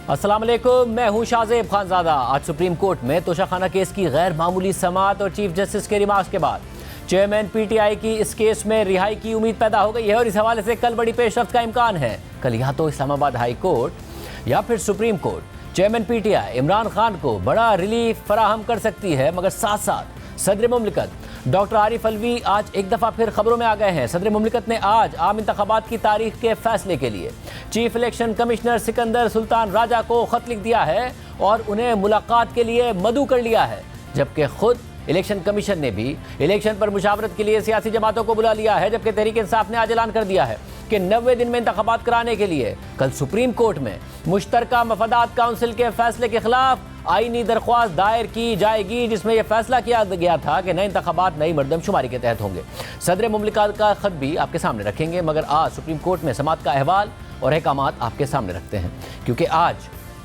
अस्सलाम वालेकुम, मैं हूं शाहजेब खानजादा। आज सुप्रीम कोर्ट में तोशाखाना केस की गैर मामूली समाअत और चीफ जस्टिस के रिमार्क्स के बाद चेयरमैन पीटीआई की इस केस में रिहाई की उम्मीद पैदा हो गई है और इस हवाले से कल बड़ी पेशरफ्त का इम्कान है। कल या तो इस्लामाबाद हाई कोर्ट या फिर supreme court chairman PTI Imran Khan को बड़ा रिलीफ फराहम कर सकती है, मगर साथ साथ सदर मुमलिकत डॉक्टर आरिफ अलवी आज एक दफ़ा फिर खबरों में आ गए हैं। सदर मुमलिकत ने आज आम इंतखाबात की तारीख के फैसले के लिए chief election commissioner Sikandar Sultan Raja को खत लिख दिया है और उन्हें मुलाकात के लिए मदऊ कर लिया है, जबकि खुद इलेक्शन कमीशन ने भी इलेक्शन पर मुशावरत के लिए सियासी जमातों को बुला लिया है। जबकि तहरीक इंसाफ ने आज ऐलान कर दिया है कि 90 दिन में इंतखाबात कराने के लिए कल सुप्रीम कोर्ट में मुश्तरका मफादात काउंसिल के फैसले के खिलाफ आईनी दरख्वास्त दायर की जाएगी, जिसमें यह फैसला किया गया था कि नए इंतखाबात नई मरदमशुमारी के तहत होंगे। सदर मुमलिकत का खत भी आपके सामने रखेंगे, मगर आज सुप्रीम कोर्ट में समाअत का अहवाल और अहकामात आपके सामने रखते हैं, क्योंकि आज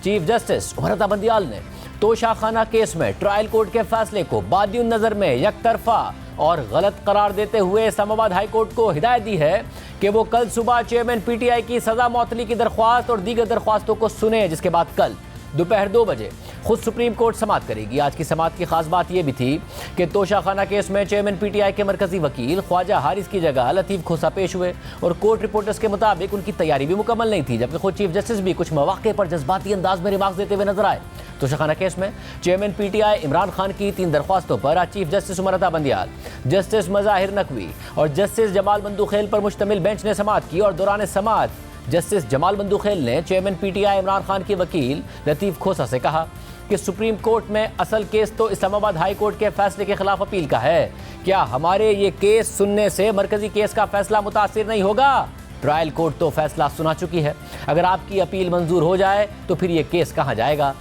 चीफ जस्टिस उमर अता बंदियाल ने तोशाखाना केस में ट्रायल कोर्ट के फैसले को बादियुन नज़र में यकतरफा और गलत करार देते हुए इस्लामाबाद हाई कोर्ट को हिदायत दी है कि वो कल सुबह चेयरमैन पीटीआई की सजा मौतली की दरख्वास्त और दीगर दरख्वास्तों को सुने, जिसके बाद कल दोपहर 2 बजे खुद सुप्रीम कोर्ट समाअत करेगी। आज की समाअत की खास बात यह भी थी कि तोशाखाना केस में चेयरमैन पीटीआई के मरकजी वकील ख्वाजा हारिस की जगह लतीफ़ खोसा पेश हुए और कोर्ट रिपोर्टर्स के मुताबिक उनकी तैयारी भी मुकम्मल नहीं थी, जबकि खुद चीफ जस्टिस भी कुछ मौके पर जज्बाती अंदाज में रिमार्क्स देते हुए नजर आए। तोशाखाना केस में चेयरमैन पीटीआई इमरान खान की 3 दरख्वास्तों पर आज chief justice Umar Ata Bandial, justice Mazahir Naqvi और जस्टिस जमाल बंदूखेल पर मुश्तमिल बेंच ने समाअत की और दौरान समाअत जस्टिस जमाल बंदूखेल ने चेयरमैन पीटीआई इमरान खान के वकील लतीफ़ खोसा से कहा कि सुप्रीम कोर्ट में असल केस तो इस्लामाबाद हाई कोर्ट के फैसले के खिलाफ अपील का है। क्या हमारे ये केस सुनने से मरकजी केस का फैसला मुतासिर नहीं होगा? ट्रायल कोर्ट तो फैसला सुना चुकी है, अगर आपकी अपील मंजूर हो जाए तो फिर ये केस कहाँ जाएगा?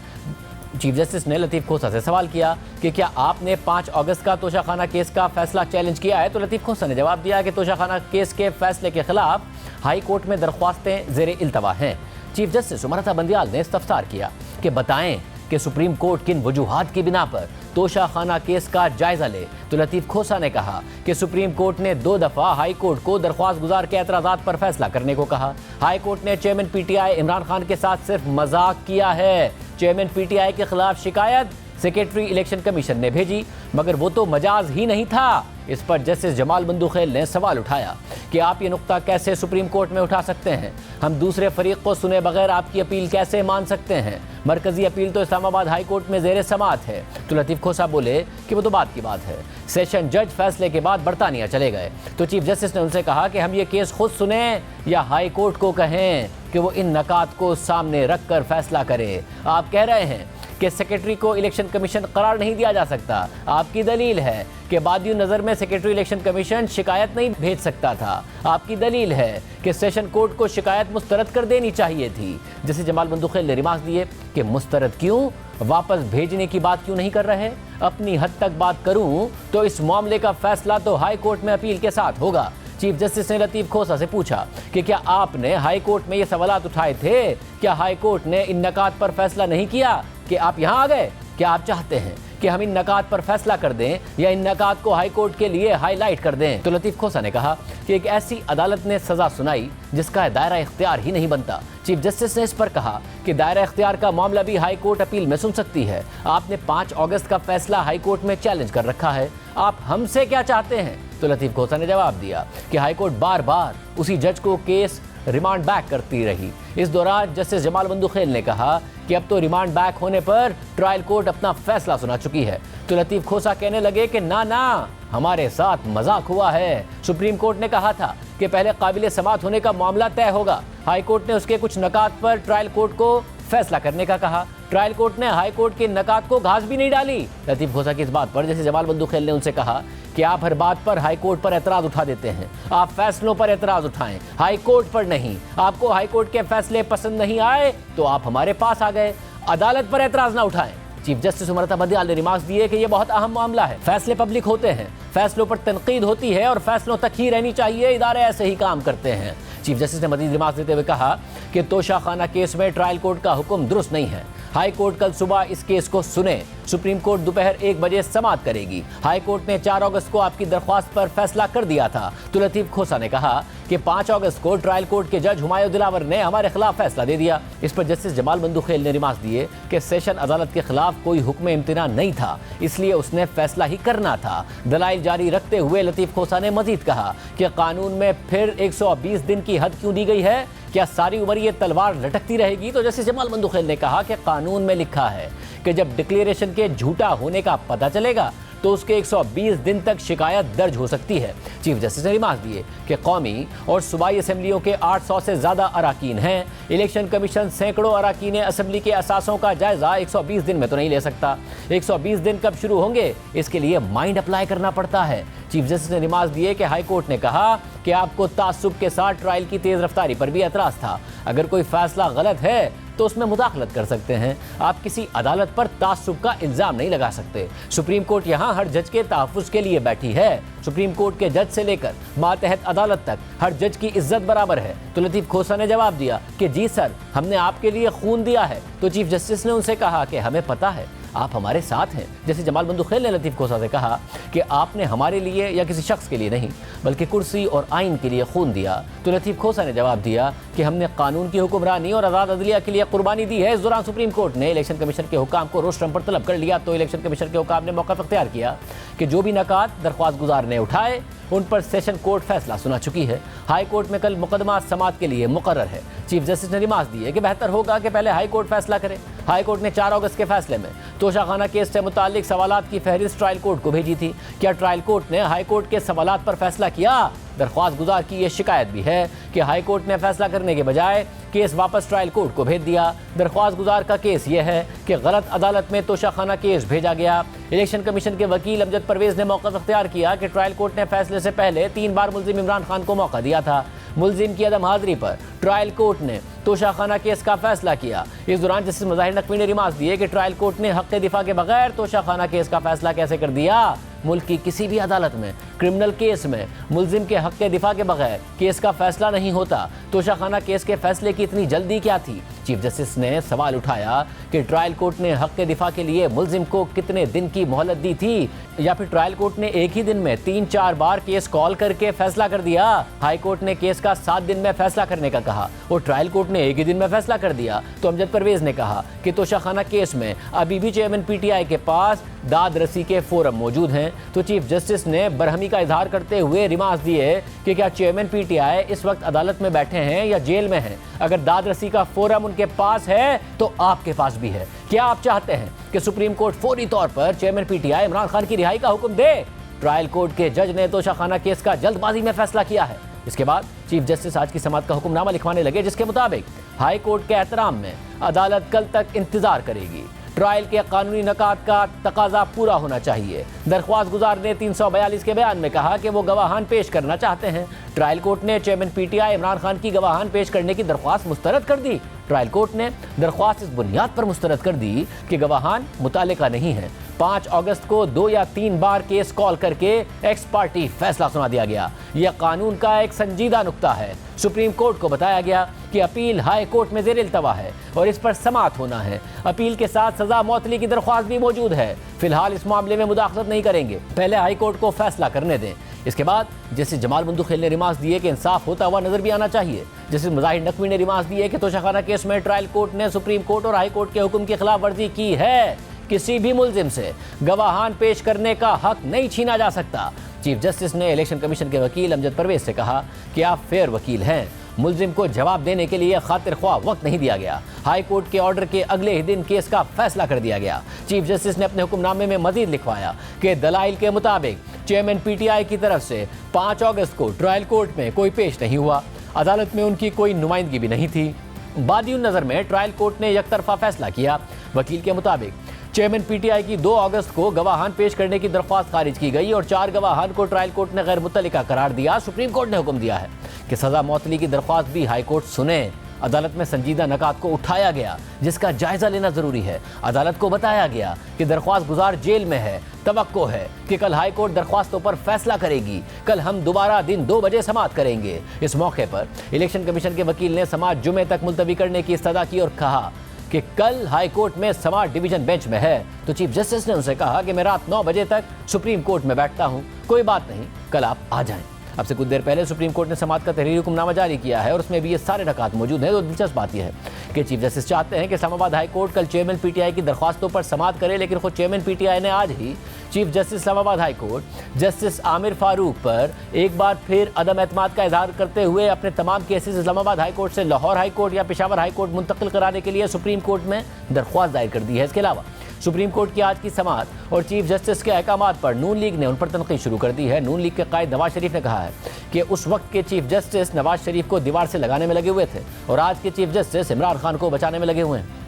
चीफ जस्टिस ने लतीफ़ खोसा से सवाल किया कि क्या आपने 5 अगस्त का तोशाखाना केस का फैसला चैलेंज किया है? तो लतीफ़ खोसा ने जवाब दिया कि तोशाखाना केस के फैसले के खिलाफ हाई कोर्ट में दरख्वास्तें ज़ेर इल्तवा हैं। चीफ जस्टिस उमर अता बंदियाल ने इस्तफसार किया कि बताएं कि सुप्रीम कोर्ट किन वजूहात की बिना पर तोशाखाना केस का जायजा ले। तो लतीफ़ खोसा ने कहा कि सुप्रीम कोर्ट ने 2 दफ़ा हाई कोर्ट को दरख्वास्त गुजार के एतराज़ात पर फैसला करने को कहा। हाई कोर्ट ने चेयरमैन पीटीआई इमरान खान के साथ सिर्फ मजाक किया है। चेयरमैन पीटीआई के खिलाफ शिकायत सेक्रेटरी इलेक्शन कमीशन ने भेजी, मगर वो तो मजाज ही नहीं था। इस पर जस्टिस जमाल बंदूखेल ने सवाल उठाया कि आप ये नुक्ता कैसे सुप्रीम कोर्ट में उठा सकते हैं? हम दूसरे फरीक को सुने बगैर आपकी अपील कैसे मान सकते हैं? मरकजी अपील तो इस्लामाबाद हाई कोर्ट में ज़ेर समाअत है। तो लतीफ़ खोसा बोले कि वो तो बात की बात है, सेशन जज फैसले के बाद बरतानिया चले गए। तो चीफ जस्टिस ने उनसे कहा कि हम ये केस खुद सुने या हाई कोर्ट को कहें कि वो इन नकात को सामने रख कर फैसला करे। आप कह रहे हैं कि सेक्रेटरी को इलेक्शन कमीशन करार नहीं दिया जा सकता। आपकी दलील है कि बादियुन नज़र में सेक्रेटरी इलेक्शन कमीशन शिकायत नहीं भेज सकता था। आपकी दलील है कि सेशन कोर्ट को शिकायत मुस्तरद कर देनी चाहिए थी। जैसे जमाल बंदूखेल ने रिमार्क्स दिए कि मुस्तरद क्यों, वापस भेजने की बात क्यों नहीं कर रहे? अपनी हद तक बात करूं तो इस मामले का फैसला तो हाई कोर्ट में अपील के साथ होगा। चीफ जस्टिस ने लतीफ़ खोसा से पूछा कि क्या आपने हाई कोर्ट में ये सवालात उठाए थे? क्या हाई कोर्ट ने इन नकात पर फैसला नहीं किया कि आप यहाँ आ गए? क्या आप चाहते हैं कि हम इन नकात पर फैसला कर दें या इन नकात को हाई कोर्ट के लिए हाईलाइट कर दें? तो लतीफ़ खोसा ने कहा कि एक ऐसी अदालत ने सज़ा सुनाई जिसका दायरा इख्तियार ही नहीं बनता। चीफ जस्टिस ने इस पर कहा कि दायरा इख्तियार का मामला भी हाई कोर्ट अपील में सुन सकती है। आपने 5 अगस्त का फैसला हाई कोर्ट में चैलेंज कर रखा है, आप हमसे क्या चाहते हैं? तो लतीफ़ खोसा ने जवाब दिया कि हाई कोर्ट बार बार उसी जज को केस रिमांड बैक करती रही। इस दौरान जस्टिस जमाल बंदूखेल ने कहा कि अब तो रिमांड बैक होने पर ट्रायल कोर्ट अपना फैसला सुना चुकी है। तो लतीफ़ खोसा कहने लगे कि ना, हमारे साथ मजाक हुआ है। सुप्रीम कोर्ट ने कहा था कि पहले काबिल समाअत होने का मामला तय होगा। हाई कोर्ट ने उसके कुछ नकात पर ट्रायल कोर्ट को फैसला करने का कहा। ट्रायल कोर्ट ने हाई कोर्ट के नकात को घास भी नहीं डाली। लतीफ़ खोसा की इस बात पर जैसे जमाल बंदूखेल ने उनसे कहा कि आप हर बात पर हाई कोर्ट पर एतराज़ उठा देते हैं, आप फैसलों पर एतराज़ उठाएं, हाई कोर्ट पर नहीं। आपको हाई कोर्ट के फैसले पसंद नहीं आए तो आप हमारे पास आ गए, अदालत पर एतराज़ ना उठाएं। चीफ जस्टिस उमर अता बंदियाल ने रिमार्क्स दिए कि यह बहुत अहम मामला है। फैसले पब्लिक होते हैं, फैसलों पर तनकीद होती है और फैसलों तक ही रहनी चाहिए। इदारे ऐसे ही काम करते हैं। चीफ जस्टिस ने मज़ीद रिमार्क्स देते हुए कहा कि तोशाखाना केस में ट्रायल कोर्ट का हुक्म दुरुस्त नहीं है। हाई कोर्ट कल सुबह इस केस को सुने सुप्रीम कोर्ट दोपहर 1 बजे समाअत करेगी। हाई कोर्ट ने 4 अगस्त को आपकी दरख्वास्त पर फैसला कर दिया था। तो लतीफ खोसा ने कहा कि 5 अगस्त को ट्रायल कोर्ट के जज हुमायूं दिलावर ने हमारे खिलाफ फैसला दे दिया। इस पर जस्टिस जमाल बंदूखेल ने रिमार्क्स दिए कि सेशन अदालत के खिलाफ कोई हुक्म इम्तिना नहीं था, इसलिए उसने फैसला ही करना था। दलाइल जारी रखते हुए लतीफ खोसा ने मजीद कहा कि कानून में फिर 120 दिन की हद क्यों दी गई है, क्या सारी उम्र ये तलवार लटकती रहेगी? तो जस्टिस जमाल बंदूखेल ने कहा कि कानून में लिखा है कि जब डिक्लेरेशन के झूठा होने का पता चलेगा तो उसके 120 दिन तक शिकायत दर्ज हो सकती है। चीफ जस्टिस ने रिमार्क दिए कि कौमी और सूबाई असेंबलियों के 800 से ज्यादा अराकीन हैं। इलेक्शन कमीशन सैकड़ों अराकीन असेंबली के असासों का जायजा 120 दिन में तो नहीं ले सकता। 120 दिन कब शुरू होंगे, इसके लिए माइंड अप्लाई करना पड़ता है। चीफ जस्टिस ने रिमार्क दिए कि हाई कोर्ट ने कहा कि आपको तासुब के साथ ट्रायल की तेज रफ्तारी पर भी एतराज था। अगर कोई फैसला गलत है तो उसमें मुदाखलत कर सकते हैं। आप किसी अदालत पर तासुब का इल्जाम नहीं लगा सकते। सुप्रीम कोर्ट यहाँ हर जज के तहफ्फुज़ के लिए बैठी है। सुप्रीम कोर्ट के जज से लेकर मातहत अदालत तक हर जज की इज्जत बराबर है। तो लतीफ खोसा ने जवाब दिया कि जी सर, हमने आपके लिए खून दिया है। तो चीफ जस्टिस ने उनसे कहा कि हमें पता है आप हमारे साथ हैं। जैसे जमाल बंदूखेल ने लतीफ खोसा से कहा कि आपने हमारे लिए या किसी शख्स के लिए नहीं बल्कि कुर्सी और आइन के लिए खून दिया। तो लतीफ खोसा ने जवाब दिया कि हमने कानून की हुक्मरानी और आज़ाद अदलिया के लिए कुर्बानी दी है। इस दौरान सुप्रीम कोर्ट ने इलेक्शन कमीशन के हुकाम को रोस्ट्रम पर तलब कर लिया। तो इलेक्शन कमीशन के हुकाम ने मौका अख्तियार किया कि जो भी नकात दरख्वास्त गुजार ने उठाए उन पर सेशन कोर्ट फैसला सुना चुकी है। हाई कोर्ट में कल मुकदमा समाअत के लिए मुकर्रर है। चीफ जस्टिस ने रिमार्क दिए कि बेहतर होगा कि पहले हाई कोर्ट फैसला करे। हाई कोर्ट ने 4 अगस्त के फैसले में तोशाखाना केस से मुताल्लिक सवालात की फहरिस्त ट्रायल कोर्ट को भेजी थी। क्या ट्रायल कोर्ट ने हाई कोर्ट के सवालात पर फैसला किया? दरख्वास्त गुजार की यह शिकायत भी है कि हाई कोर्ट ने फैसला करने के बजाय केस वापस ट्रायल कोर्ट को भेज दिया। दरख्वास्त गुजार का केस यह है कि गलत अदालत में तोशाखाना केस भेजा गया। इलेक्शन कमीशन के वकील अमजद परवेज ने मौका अख्तियार किया कि ट्रायल कोर्ट ने फैसले से पहले 3 बार मुल्जिम इमरान खान को मौका दिया था। मुल्जिम की अदम हाजिरी पर ट्रायल कोर्ट ने तोशाखाना केस का फैसला किया। इस दौरान जस्टिस मुजाहिर नकवी ने रिमार्क दिए कि ट्रायल कोर्ट ने हक दिफा के बगैर तोशाखाना केस का फैसला कैसे कर दिया। मुल्क की किसी भी अदालत में क्रिमिनल केस में मुल्जिम के हक दिफा के बगैर केस का फैसला नहीं होता। तोशाखाना केस के फैसले की इतनी जल्दी क्या थी? चीफ जस्टिस ने सवाल उठाया कि ट्रायल कोर्ट ने हक दिफा के लिए मुल्जिम को कितने दिन की मोहलत दी थी, या फिर ट्रायल कोर्ट ने एक ही दिन में 3-4 बार केस कॉल करके फैसला कर दिया। हाई कोर्ट ने केस का 7 दिन में फैसला करने का कहा और ट्रायल कोर्ट ने एक ही दिन में फैसला कर दिया। तो अमजद परवेज ने कहा कि तोशाखाना केस में अभी भी चेयरमैन पीटीआई के पास दाद रसी के फोरम मौजूद हैं। तो चीफ जस्टिस ने बरहमी का इजहार करते हुए रिमार्क दिए कि क्या चेयरमैन पीटीआई इस वक्त अदालत में बैठे हैं या जेल में हैं? अगर दाद रसी का फोरम उनके पास है तो आपके पास भी है। क्या आप चाहते हैं कि सुप्रीम कोर्ट फौरी तौर पर चेयरमैन पीटीआई इमरान खान की रिहाई का हुक्म दे? ट्रायल कोर्ट के जज ने तोशाखाना केस का जल्दबाजी में फैसला किया है। इसके बाद चीफ जस्टिस आज की समाअत का हुक्मनामा लिखवाने लगे, जिसके मुताबिक हाई कोर्ट के एहतराम में अदालत कल तक इंतजार करेगी। ट्रायल के कानूनी नकात का तकाजा पूरा होना चाहिए। दरख्वास्त गुजार ने 342 के बयान में कहा कि वो गवाहान पेश करना चाहते हैं। ट्रायल कोर्ट ने चेयरमैन पीटीआई इमरान खान की गवाहान पेश करने की दरख्वास्त मुस्तरद कर दी। ट्रायल कोर्ट ने दरख्वास्त इस बुनियाद पर मुस्तरद कर दी कि गवाहान मुतालिका नहीं है। 5 अगस्त को 2 या 3 बार केस कॉल करके एक्स पार्टी फैसला सुना दिया गया। यह कानून का एक संजीदा नुक्ता है। सुप्रीम कोर्ट को बताया गया कि अपील हाई कोर्ट में जेर इल्तवा है और इस पर समाअत होना है। अपील के साथ सजा मौतली की दरख्वास्त भी मौजूद है। फिलहाल इस मामले में मुदाखलत नहीं करेंगे, पहले हाई कोर्ट को फैसला करने दें। इसके बाद जस्टिस जमाल बंदूखेल ने रिमार्क दिए कि इंसाफ होता हुआ नजर भी आना चाहिए। जस्टिस मुजाहिर नकवी ने रिमार्क दिए कि तोशाखाना केस में ट्रायल कोर्ट ने सुप्रीम कोर्ट और हाई कोर्ट के हुक्म की खिलाफ वर्जी की है। किसी भी मुल्जिम से गवाहान पेश करने का हक नहीं छीना जा सकता। चीफ जस्टिस ने इलेक्शन कमीशन के वकील अमजद परवेज से कहा कि आप फेयर वकील हैं। मुल्जिम को जवाब देने के लिए खातिर ख्वाह वक्त नहीं दिया गया। हाई कोर्ट के ऑर्डर के अगले ही दिन केस का फैसला कर दिया गया। चीफ जस्टिस ने अपने हुक्मनामे में मजीद लिखवाया कि दलाइल के मुताबिक चेयरमैन पीटीआई की तरफ से 5 अगस्त को ट्रायल कोर्ट में कोई पेश नहीं हुआ। अदालत में उनकी कोई नुमाइंदगी भी नहीं थी। बादियुन नज़र में ट्रायल कोर्ट ने यकतरफा फैसला किया। वकील के मुताबिक चेयरमैन पीटीआई की 2 अगस्त को गवाहान पेश करने की दरख्वास्त खारिज की गई और 4 गवाहान को ट्रायल कोर्ट ने गैर मुतल्लिका करार दिया। सुप्रीम कोर्ट ने हुक्म दिया है कि सजा मौतली की दरख्वास्त भी हाई कोर्ट सुने। अदालत में संजीदा नकात को उठाया गया, जिसका जायजा लेना जरूरी है। अदालत को बताया गया कि दरख्वास्त गुजार जेल में है। तवक्को है कि कल हाई कोर्ट दरख्वास्तों पर फैसला करेगी। कल हम दोबारा दिन 2 बजे समाअत करेंगे। इस मौके पर इलेक्शन कमीशन के वकील ने समाअत जुमे तक मुलतवी करने की इस्तदा की और कहा कि कल हाई कोर्ट में समाअत डिवीजन बेंच में है, तो चीफ जस्टिस ने उनसे कहा कि मैं रात 9 बजे तक सुप्रीम कोर्ट में बैठता हूं, कोई बात नहीं, कल आप आ जाएं। अब से कुछ देर पहले सुप्रीम कोर्ट ने समाअत का तहरीरी हुक्मनामा जारी किया है और उसमें भी ये सारे रकात मौजूद हैं। तो दिलचस्प बात यह है कि चीफ जस्टिस चाहते हैं कि इस्लामाबाद हाई कोर्ट कल चेयरमैन पीटीआई की दरख्वास्तों पर समाअत करे, लेकिन खुद चेयरमैन पीटीआई ने आज ही chief justice Islamabad high court justice Aamir Farooq पर एक बार फिर अदम एतमाद का इजहार करते हुए अपने तमाम केसेस इस्लामाबाद हाई कोर्ट से लाहौर हाई कोर्ट या पेशावर हाई कोर्ट मुंतकिल कराने के लिए सुप्रीम कोर्ट में दरख्वास्त दायर कर दी है। इसके अलावा सुप्रीम कोर्ट की आज की समाअत और चीफ जस्टिस के अहकामात पर नून लीग ने उन पर तनकीद शुरू कर दी है। नून लीग के कायद नवाज शरीफ ने कहा है कि उस वक्त के चीफ जस्टिस नवाज शरीफ को दीवार से लगाने में लगे हुए थे और आज के चीफ जस्टिस इमरान खान को बचाने में लगे हुए हैं।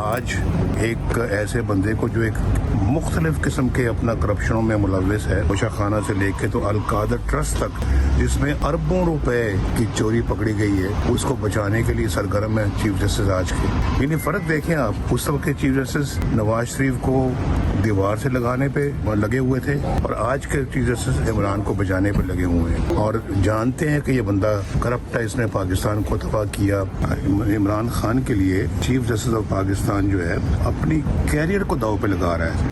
आज एक ऐसे बंदे को जो एक मुख्तलिफ किस्म के अपना करप्शनों में मुलविस है, तोशा खाना से लेके तो अलकादर ट्रस्ट तक, जिसमें अरबों रुपए की चोरी पकड़ी गई है, उसको बचाने के लिए सरगर्म है चीफ जस्टिस आज के। यानी फर्क देखें आप, उस वक्त के चीफ जस्टिस नवाज शरीफ को दीवार से लगाने पे लगे हुए थे और आज के चीफ जस्टिस इमरान को बचाने पे लगे हुए हैं और जानते हैं कि ये बंदा करप्ट है, इसने पाकिस्तान को तबाह किया। इमरान खान के लिए चीफ जस्टिस ऑफ पाकिस्तान जो है अपनी कैरियर को दाव पे लगा रहा है।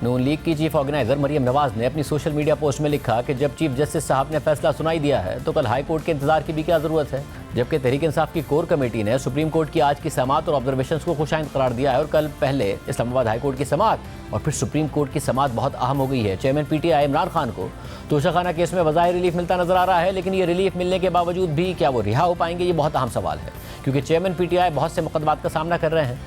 नून लीग की चीफ ऑर्गेनाइजर मरियम नवाज ने अपनी सोशल मीडिया पोस्ट में लिखा कि जब चीफ जस्टिस साहब ने फैसला सुनाई दिया है तो कल हाई कोर्ट के इंतजार की भी क्या जरूरत है, जबकि तहरीक इंसाफ की कोर कमेटी ने सुप्रीम कोर्ट की आज की समाअत और ऑब्जर्वेशंस को खुशाइंद करार दिया है और कल पहले इस्लामाबाद हाई कोर्ट की समाअत और फिर सुप्रीम कोर्ट की समाअत बहुत अहम हो गई है। चेयरमैन पीटीआई इमरान खान को तोशाखाना केस में वज़ाहिर रिलीफ मिलता नजर आ रहा है, लेकिन ये रिलीफ मिलने के बावजूद भी क्या वो रिहा हो पाएंगे, ये बहुत अहम सवाल है, क्योंकि चेयरमैन पीटीआई बहुत से मुकदमात का सामना कर रहे हैं।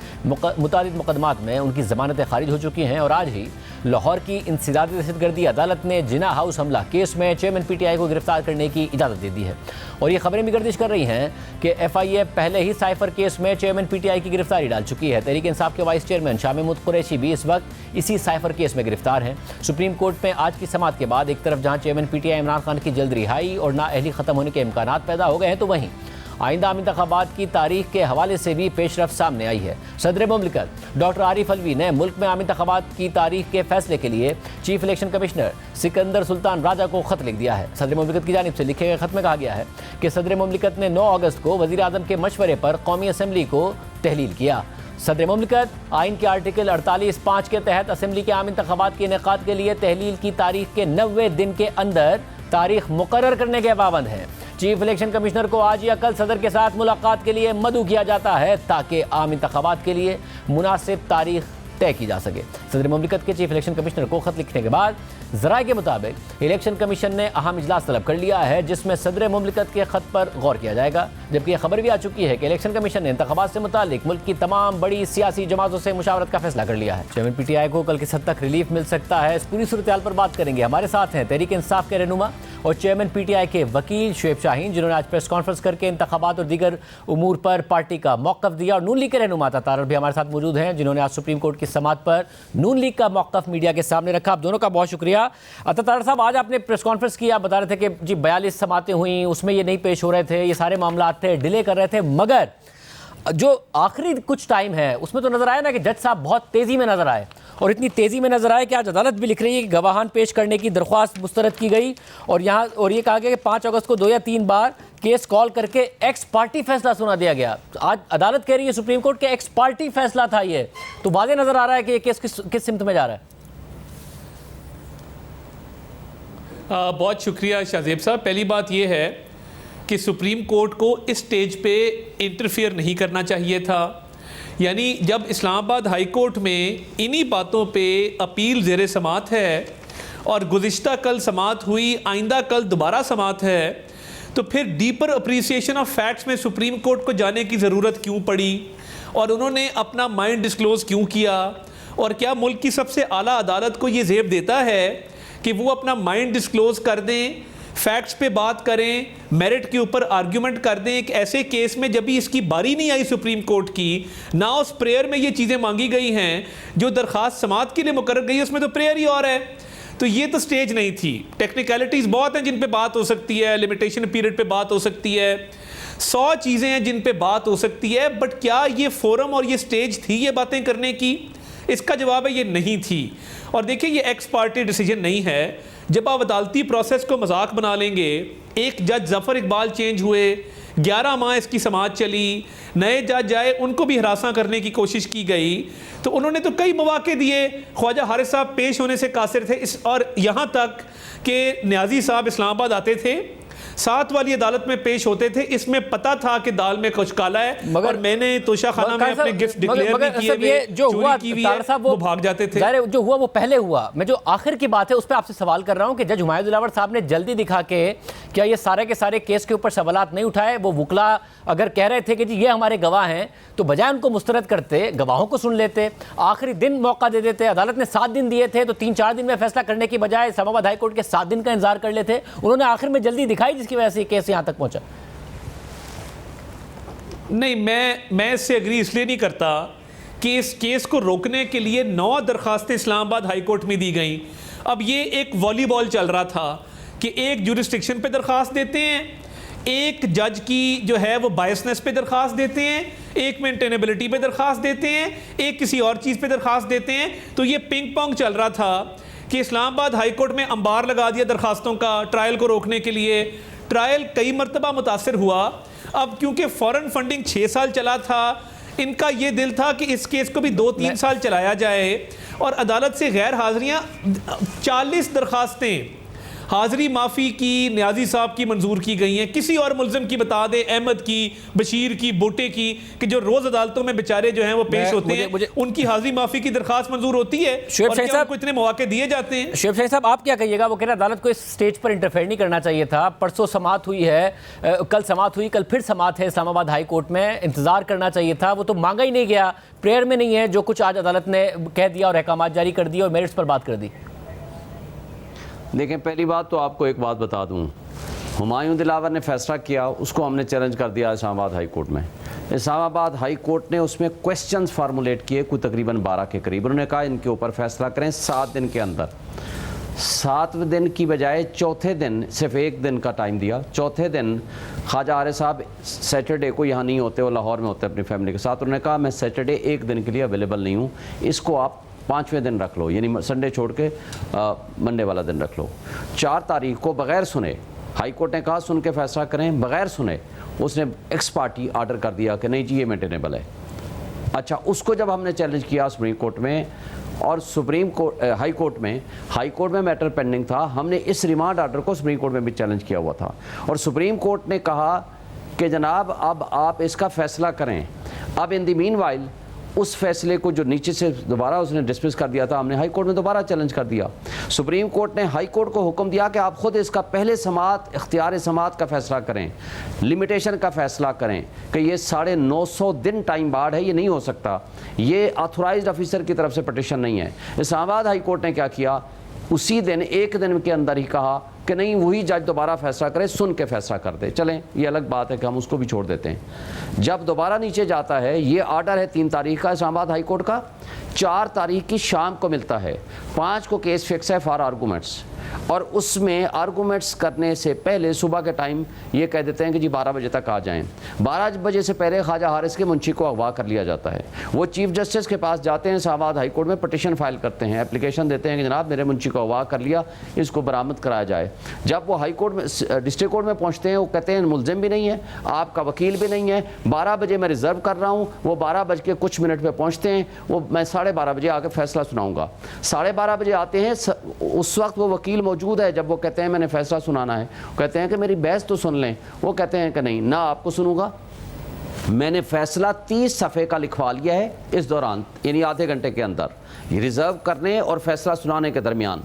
मुतादिद मुकदमात में उनकी जमानतें खारिज हो चुकी हैं और आज ही लाहौर की इंसदादी दहशतगर्दी अदालत ने जिना हाउस हमला केस में चेयरमैन पीटीआई को गिरफ्तार करने की इजाज़त दे दी है। और ये खबरें भी गर्दिश कर रही हैं कि एफआईए पहले ही साइफर केस में चेयरमैन पीटीआई की गिरफ्तारी डाल चुकी है। तहरीक इंसाफ के वाइस चेयरमैन शाह महमूद कुरैशी भी इस वक्त इसी साइफर केस में गिरफ्तार हैं। सुप्रीम कोर्ट में आज की समाअत के बाद एक तरफ जहां चेयरमैन पीटीआई इमरान खान की जल्द रिहाई और नाअहली खत्म होने के इम्कान पैदा हो गए हैं, तो वहीं आइंदा इंतखाबात की तारीख के हवाले से भी पेशरफ सामने आई है। सदर मुमलिकत डॉक्टर आरिफ अलवी ने मुल्क में आम इंतखाबात की तारीख के फैसले के लिए chief election commissioner Sikandar Sultan Raja को खत लिख दिया है। सदर मुमलिकत की जानिब से लिखे गए खत में कहा गया है कि सदर मुमलिकत ने 9 अगस्त को वज़ीर आज़म के मशवरे पर कौमी असम्बली को तहलील किया। सदर मुमलिकत आइन के आर्टिकल 48(5) के तहत असम्बली के आम इंतखाबात के इनेकाद के लिए तहलील की तारीख के 90 दिन के अंदर तारीख मुकर्रर करने के पाबंद है। चीफ इलेक्शन कमिश्नर को आज या कल सदर के साथ मुलाकात के लिए मदऊ किया जाता है ताकि आम इंतखाबात के लिए मुनासिब तारीख तय की जा सके। सदर मुमलिकत के चीफ इलेक्शन कमिश्नर को खत लिखने के बाद ज़राए के मुताबिक इलेक्शन कमीशन ने अहम इजलास तलब कर लिया है, जिसमें सदर मुमलिकत के खत पर गौर किया जाएगा। जबकि यह खबर भी आ चुकी है कि इलेक्शन कमीशन ने इंतखाबात से मुतालिक मुल्क की तमाम बड़ी सियासी जमातों से मुशावरत का फैसला कर लिया है। चेयरमैन पीटीआई को कल किस हद तक रिलीफ मिल सकता है, इस पूरी सूरत हाल पर बात करेंगे। हमारे साथ हैं तहरीक इंसाफ के रहनुमा और चेयरमैन पीटीआई के वकील शुएब शाहीन, जिन्होंने आज प्रेस कॉन्फ्रेंस करके इंतखाबात और दीगर उमूर पर पार्टी का मौक़िफ़ दिया, और नून लीग के रहनुमा तारर भी हमारे साथ मौजूद हैं, जिन्होंने आज सुप्रीम कोर्ट की समाअत पर नून लीग का मौक़िफ़ मीडिया के सामने रखा। आप दोनों का बहुत शुक्रिया। तारर साहब, आज आपने प्रेस कॉन्फ्रेंस की, आप बता रहे थे कि जी 42 समाअतें हुई, उसमें ये नहीं पेश हो रहे थे, ये सारे मामला थे, डिले कर रहे थे, मगर जो आखिरी कुछ टाइम है उसमें तो नजर आया ना कि जज साहब बहुत तेजी में नजर आए, और इतनी तेजी में नजर आए कि आज अदालत भी लिख रही है कि गवाहान पेश करने की दरख्वास्त मुस्तरद की गई, और ये कहा गया कि 5 अगस्त को 2 या 3 बार केस कॉल करके एक्स पार्टी फैसला सुना दिया गया। आज अदालत कह रही है सुप्रीम कोर्ट के एक्स पार्टी फैसला था ये, तो वाज़ेह नजर आ रहा है कि ये केस किस सिमत में जा रहा है। बहुत शुक्रिया शाहजेब साहब। पहली बात यह है कि सुप्रीम कोर्ट को इस स्टेज पे इंटरफियर नहीं करना चाहिए था। यानी जब इस्लामाबाद हाई कोर्ट में इन्हीं बातों पे अपील ज़ेर समाअत है और गुज़िश्ता कल समाअत हुई, आइंदा कल दोबारा समाअत है, तो फिर डीपर अप्रिसिएशन ऑफ फैक्ट्स में सुप्रीम कोर्ट को जाने की ज़रूरत क्यों पड़ी, और उन्होंने अपना माइंड डिस्क्लोज़ क्यों किया, और क्या मुल्क की सबसे आला अदालत को ये ज़ेब देता है कि वो अपना माइंड डिस्क्लोज़ कर दें, फैक्ट्स पे बात करें, मेरिट के ऊपर आर्ग्यूमेंट कर दें एक ऐसे केस में जब भी इसकी बारी नहीं आई सुप्रीम कोर्ट की, ना उस प्रेयर में ये चीज़ें मांगी गई हैं जो दरख्वास्त समाअत के लिए मुकर्रर गई है, उसमें तो प्रेयर ही और है। तो ये तो स्टेज नहीं थी। टेक्निकलिटीज़ बहुत हैं जिन पे बात हो सकती है, लिमिटेशन पीरियड पे बात हो सकती है, 100 चीज़ें हैं जिन पे बात हो सकती है, बट क्या ये फोरम और ये स्टेज थी ये बातें करने की? इसका जवाब है ये नहीं थी। और देखिए, ये एक्स पार्टी डिसीजन नहीं है। जब आप अदालती प्रोसेस को मजाक बना लेंगे एक जज जफ़र इकबाल चेंज हुए, 11 माह इसकी समाअत चली, नए जज आए, उनको भी हरासा करने की कोशिश की गई, तो उन्होंने तो कई मौके दिए, ख्वाजा हारिस साहब पेश होने से कासिर थे। और यहाँ तक कि न्याजी साहब इस्लामाबाद आते थे, 7 वाली अदालत में पेश होते थे, इसमें पता था कि दाल में कुछ काला है, और मैंने तोशा खाना में अपने गिफ्ट डिक्लेयर नहीं किए हुए, जो हुआ की हुई है, वो भाग जाते थे। जो हुआ वो पहले हुआ। मैं जो आखिर की बात है उस पर आपसे सवाल कर रहा हूं कि जज हुमायूं दिलावर साहब ने जल्दी दिखा के क्या ये सारे के सारे केस के ऊपर सवालात नहीं उठाए? वो वकला अगर कह रहे थे कि जी ये हमारे गवाह हैं, तो बजाय उनको मुस्तरद करते गवाहों को सुन लेते, आखिरी दिन मौका दे देते। अदालत ने 7 दिन दिए थे, तो 3-4 दिन में फैसला करने की बजाय इस्लामाबाद हाई कोर्ट के 7 दिन का इंतजार कर लेते। उन्होंने आखिर में जल्दी दिखाई, जिसकी वजह से केस यहाँ तक पहुंचा। नहीं, मैं इससे एग्री इसलिए नहीं करता कि इस केस को रोकने के लिए 9 दरखास्तें इस्लामाबाद हाई कोर्ट में दी गई। अब ये एक वॉलीबॉल चल रहा था कि एक जुरिस्डिक्शन पे दरखास्त देते हैं, एक जज की जो है वो बायसनेस पे दरखास्त देते हैं, एक मेंटेनेबिलिटी पे दरखास्त देते हैं, एक किसी और चीज़ पे दरखास्त देते हैं। तो ये पिंग पोंग चल रहा था कि इस्लामाबाद हाई कोर्ट में अंबार लगा दिया दरखास्तों का ट्रायल को रोकने के लिए। ट्रायल कई मरतबा मुतासर हुआ। अब क्योंकि फॉरेन फंडिंग 6 साल चला था, इनका ये दिल था कि इस केस को भी 2-3 साल चलाया जाए, और अदालत से गैर हाजिरियाँ 40 दरखास्तें हाज़री माफ़ी की न्याजी साहब की मंजूर की गई हैं। किसी और मुल्ज़िम की बता दें, अहमद की, बशीर की, बूटे की, कि जो रोज़ अदालतों में बेचारे जो हैं वो पेश होते हैं, उनकी हाज़री माफ़ी की दरखास्त मंजूर होती है, और क्या उनको इतने मौके दिए जाते हैं? शुएब शाही साहब, आप क्या कहिएगा? वो कह रहे अदालत को इस स्टेज पर इंटरफेयर नहीं करना चाहिए था। परसों समाअत हुई है, कल समाअत हुई, कल फिर समाअत है इस्लामाबाद हाई कोर्ट में, इंतजार करना चाहिए था। वो तो मांगा ही नहीं गया, प्रेयर में नहीं है जो कुछ आज अदालत ने कह दिया और अहकामात जारी कर दिए और मेरिट्स पर बात कर दी। देखें, पहली बात तो आपको एक बात बता दूं, हुमायूं दिलावर ने फैसला किया, उसको हमने चैलेंज कर दिया इस्लामाबाद हाई कोर्ट में। इस्लामाबाद हाई कोर्ट ने उसमें क्वेश्चंस फार्मुलेट किए, कोई तकरीबन 12 के करीब। उन्होंने कहा इनके ऊपर फैसला करें 7 दिन के अंदर। 7वें दिन की बजाय चौथे दिन, सिर्फ 1 दिन का टाइम दिया। चौथे दिन ख्वाजा हारिस साहब सैटरडे को यहाँ नहीं होते, वो लाहौर में होते अपनी फैमिली के साथ। उन्होंने कहा मैं सैटरडे 1 दिन के लिए अवेलेबल नहीं हूँ, इसको आप 5वें दिन रख लो, यानी संडे छोड़ के मंडे वाला दिन रख लो। 4 तारीख को बगैर सुने हाई कोर्ट ने कहा सुन के फैसला करें, बगैर सुने उसने एक्स पार्टी आर्डर कर दिया कि नहीं जी ये मेंटेनेबल है। अच्छा, उसको जब हमने चैलेंज किया सुप्रीम कोर्ट में, और सुप्रीम कोर्ट हाई कोर्ट में मैटर पेंडिंग था, हमने इस रिमांड आर्डर को सुप्रीम कोर्ट में भी चैलेंज किया हुआ था, और सुप्रीम कोर्ट ने कहा कि जनाब अब आप इसका फैसला करें। अब इन द मीनवाइल उस फैसले को जो नीचे से दोबारा उसने डिसमिस कर दिया था, हमने हाई कोर्ट में दोबारा चैलेंज कर दिया। सुप्रीम कोर्ट ने हाई कोर्ट को हुक्म दिया कि आप खुद इसका पहले समाअत, इख्तियार समाअत का फैसला करें, लिमिटेशन का फैसला करें कि ये 950 दिन टाइम बार्ड है, ये नहीं हो सकता, ये ऑथोराइज्ड ऑफिसर की तरफ से पटिशन नहीं है। इस्लामाबाद हाई कोर्ट ने क्या किया, उसी दिन 1 दिन के अंदर ही कहा कि नहीं वही जज दोबारा फैसला करे, सुन के फैसला कर दे। चलें, ये अलग बात है कि हम उसको भी छोड़ देते हैं। जब दोबारा नीचे जाता है, ये आर्डर है 3 तारीख का इस्लामाबाद हाई कोर्ट का, 4 तारीख की शाम को मिलता है। 5 को केस फिक्स है फॉर आर्गूमेंट्स, और उसमें आर्गूमेंट्स करने से पहले सुबह के टाइम ये कह देते हैं कि जी 12 बजे तक आ जाएं। 12 बजे से पहले ख्वाजा हारिस के मुंशी को अगवा कर लिया जाता है। वो चीफ जस्टिस के पास जाते हैं, इस्लामाबाद हाई कोर्ट में पटिशन फाइल करते हैं, एप्लीकेशन देते हैं कि जनाब मेरे मुंशी को अगवा कर लिया, इसको बरामद कराया जाए। जब वो हाई कोर्ट में, डिस्ट्रिक्ट कोर्ट में पहुंचते हैं, वो कहते हैं मुलजिम भी नहीं है, आपका वकील भी नहीं है, 12 बजे मैं रिजर्व कर रहा हूँ। वो 12 बज के कुछ मिनट पे पहुंचते हैं, वो मैं 12:30 बजे आकर फैसला सुनाऊंगा। 12:30 बजे आते हैं, उस वक्त वो वकील मौजूद है। जब वो कहते हैं मैंने फैसला सुनाना है, कहते हैं कि मेरी बहस तो सुन लें, वो कहते हैं कि नहीं ना आपको सुनूंगा, मैंने फैसला 30 सफ़े का लिखवा लिया है इस दौरान, यानी आधे घंटे के अंदर, रिजर्व करने और फैसला सुनाने के दरमियान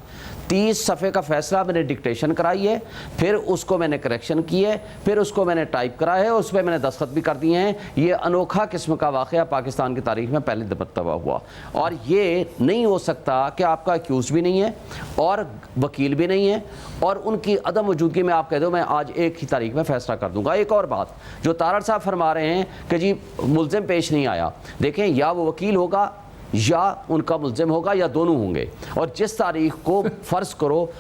30 सफ़े का फैसला मैंने डिक्टेशन कराई है, फिर उसको मैंने करेक्शन की है, फिर उसको मैंने टाइप कराया है, उस पर मैंने दस्तखत भी कर दिए हैं। ये अनोखा किस्म का वाक़या पाकिस्तान की तारीख में पहली मरतबा हुआ, और ये नहीं हो सकता कि आपका एक्यूज़ भी नहीं है और वकील भी नहीं है, और उनकी अदम मौजूदगी में आप कह दो मैं आज 1 ही तारीख में फ़ैसला कर दूंगा। एक और बात जो तारड़ साहब फरमा रहे हैं कि जी मुल्ज़िम पेश नहीं आया, देखें या वो वकील होगा या उनका मुल्ज़िम होगा या दोनों होंगे। और जिस तारीख को फ़र्ज़ करो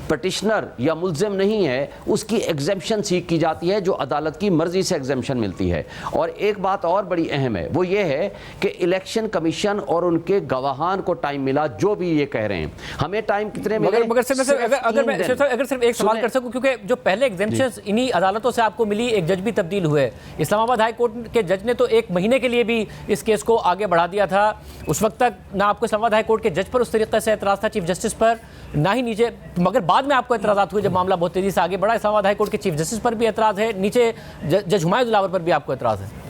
पटिशनर या मुल्ज़िम नहीं है, उसकी एग्जेम्पशन सीख की जाती है, जो अदालत की मर्ज़ी से एग्जेम्पशन मिलती है। और एक बात और बड़ी अहम है, वो ये है कि इलेक्शन कमीशन और उनके गवाहान को टाइम मिला, जो भी ये कह रहे हैं। हमें टाइम कितने मिले? अगर सिर्फ एक सवाल कर सकूं, क्योंकि जो पहले एग्जेम्पशंस इन्हीं अदालतों से आपको मिली, एक जज भी तब्दील हुए। इस्लामाबाद हाई कोर्ट के जज ने तो 1 महीने के लिए भी इस केस को आगे बढ़ा दिया था। उस वक्त तक ना आपको इस्लामाबाद हाई कोर्ट के जज पर उस तरीके से एतराज़ था, चीफ जस्टिस पर, ना ही नीचे, मगर बाद में आपको एतराज़ात हुए जब मामला बहुत तेज़ी से आगे बढ़ा। इस्लामाबाद हाई कोर्ट के चीफ जस्टिस पर भी एतराज़ है, नीचे जज हुमायूं दिलावर पर भी आपको एतराज़ है।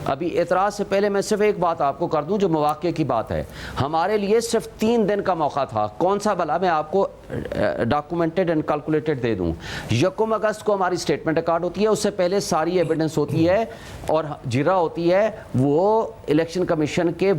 अभी एतराज़ से पहले मैं सिर्फ एक बात आपको कर दूं, जो मौक़े की बात है। हमारे लिए सिर्फ 3 दिन का मौका था। कौन सा भला, मैं आपको डॉक्यूमेंटेड एंड कैलकुलेटेड दे दूं। 1 अगस्त को हमारी स्टेटमेंट रिकॉर्ड होती है, उससे पहले सारी एविडेंस होती है और जिरा होती है, वो इलेक्शन कमीशन के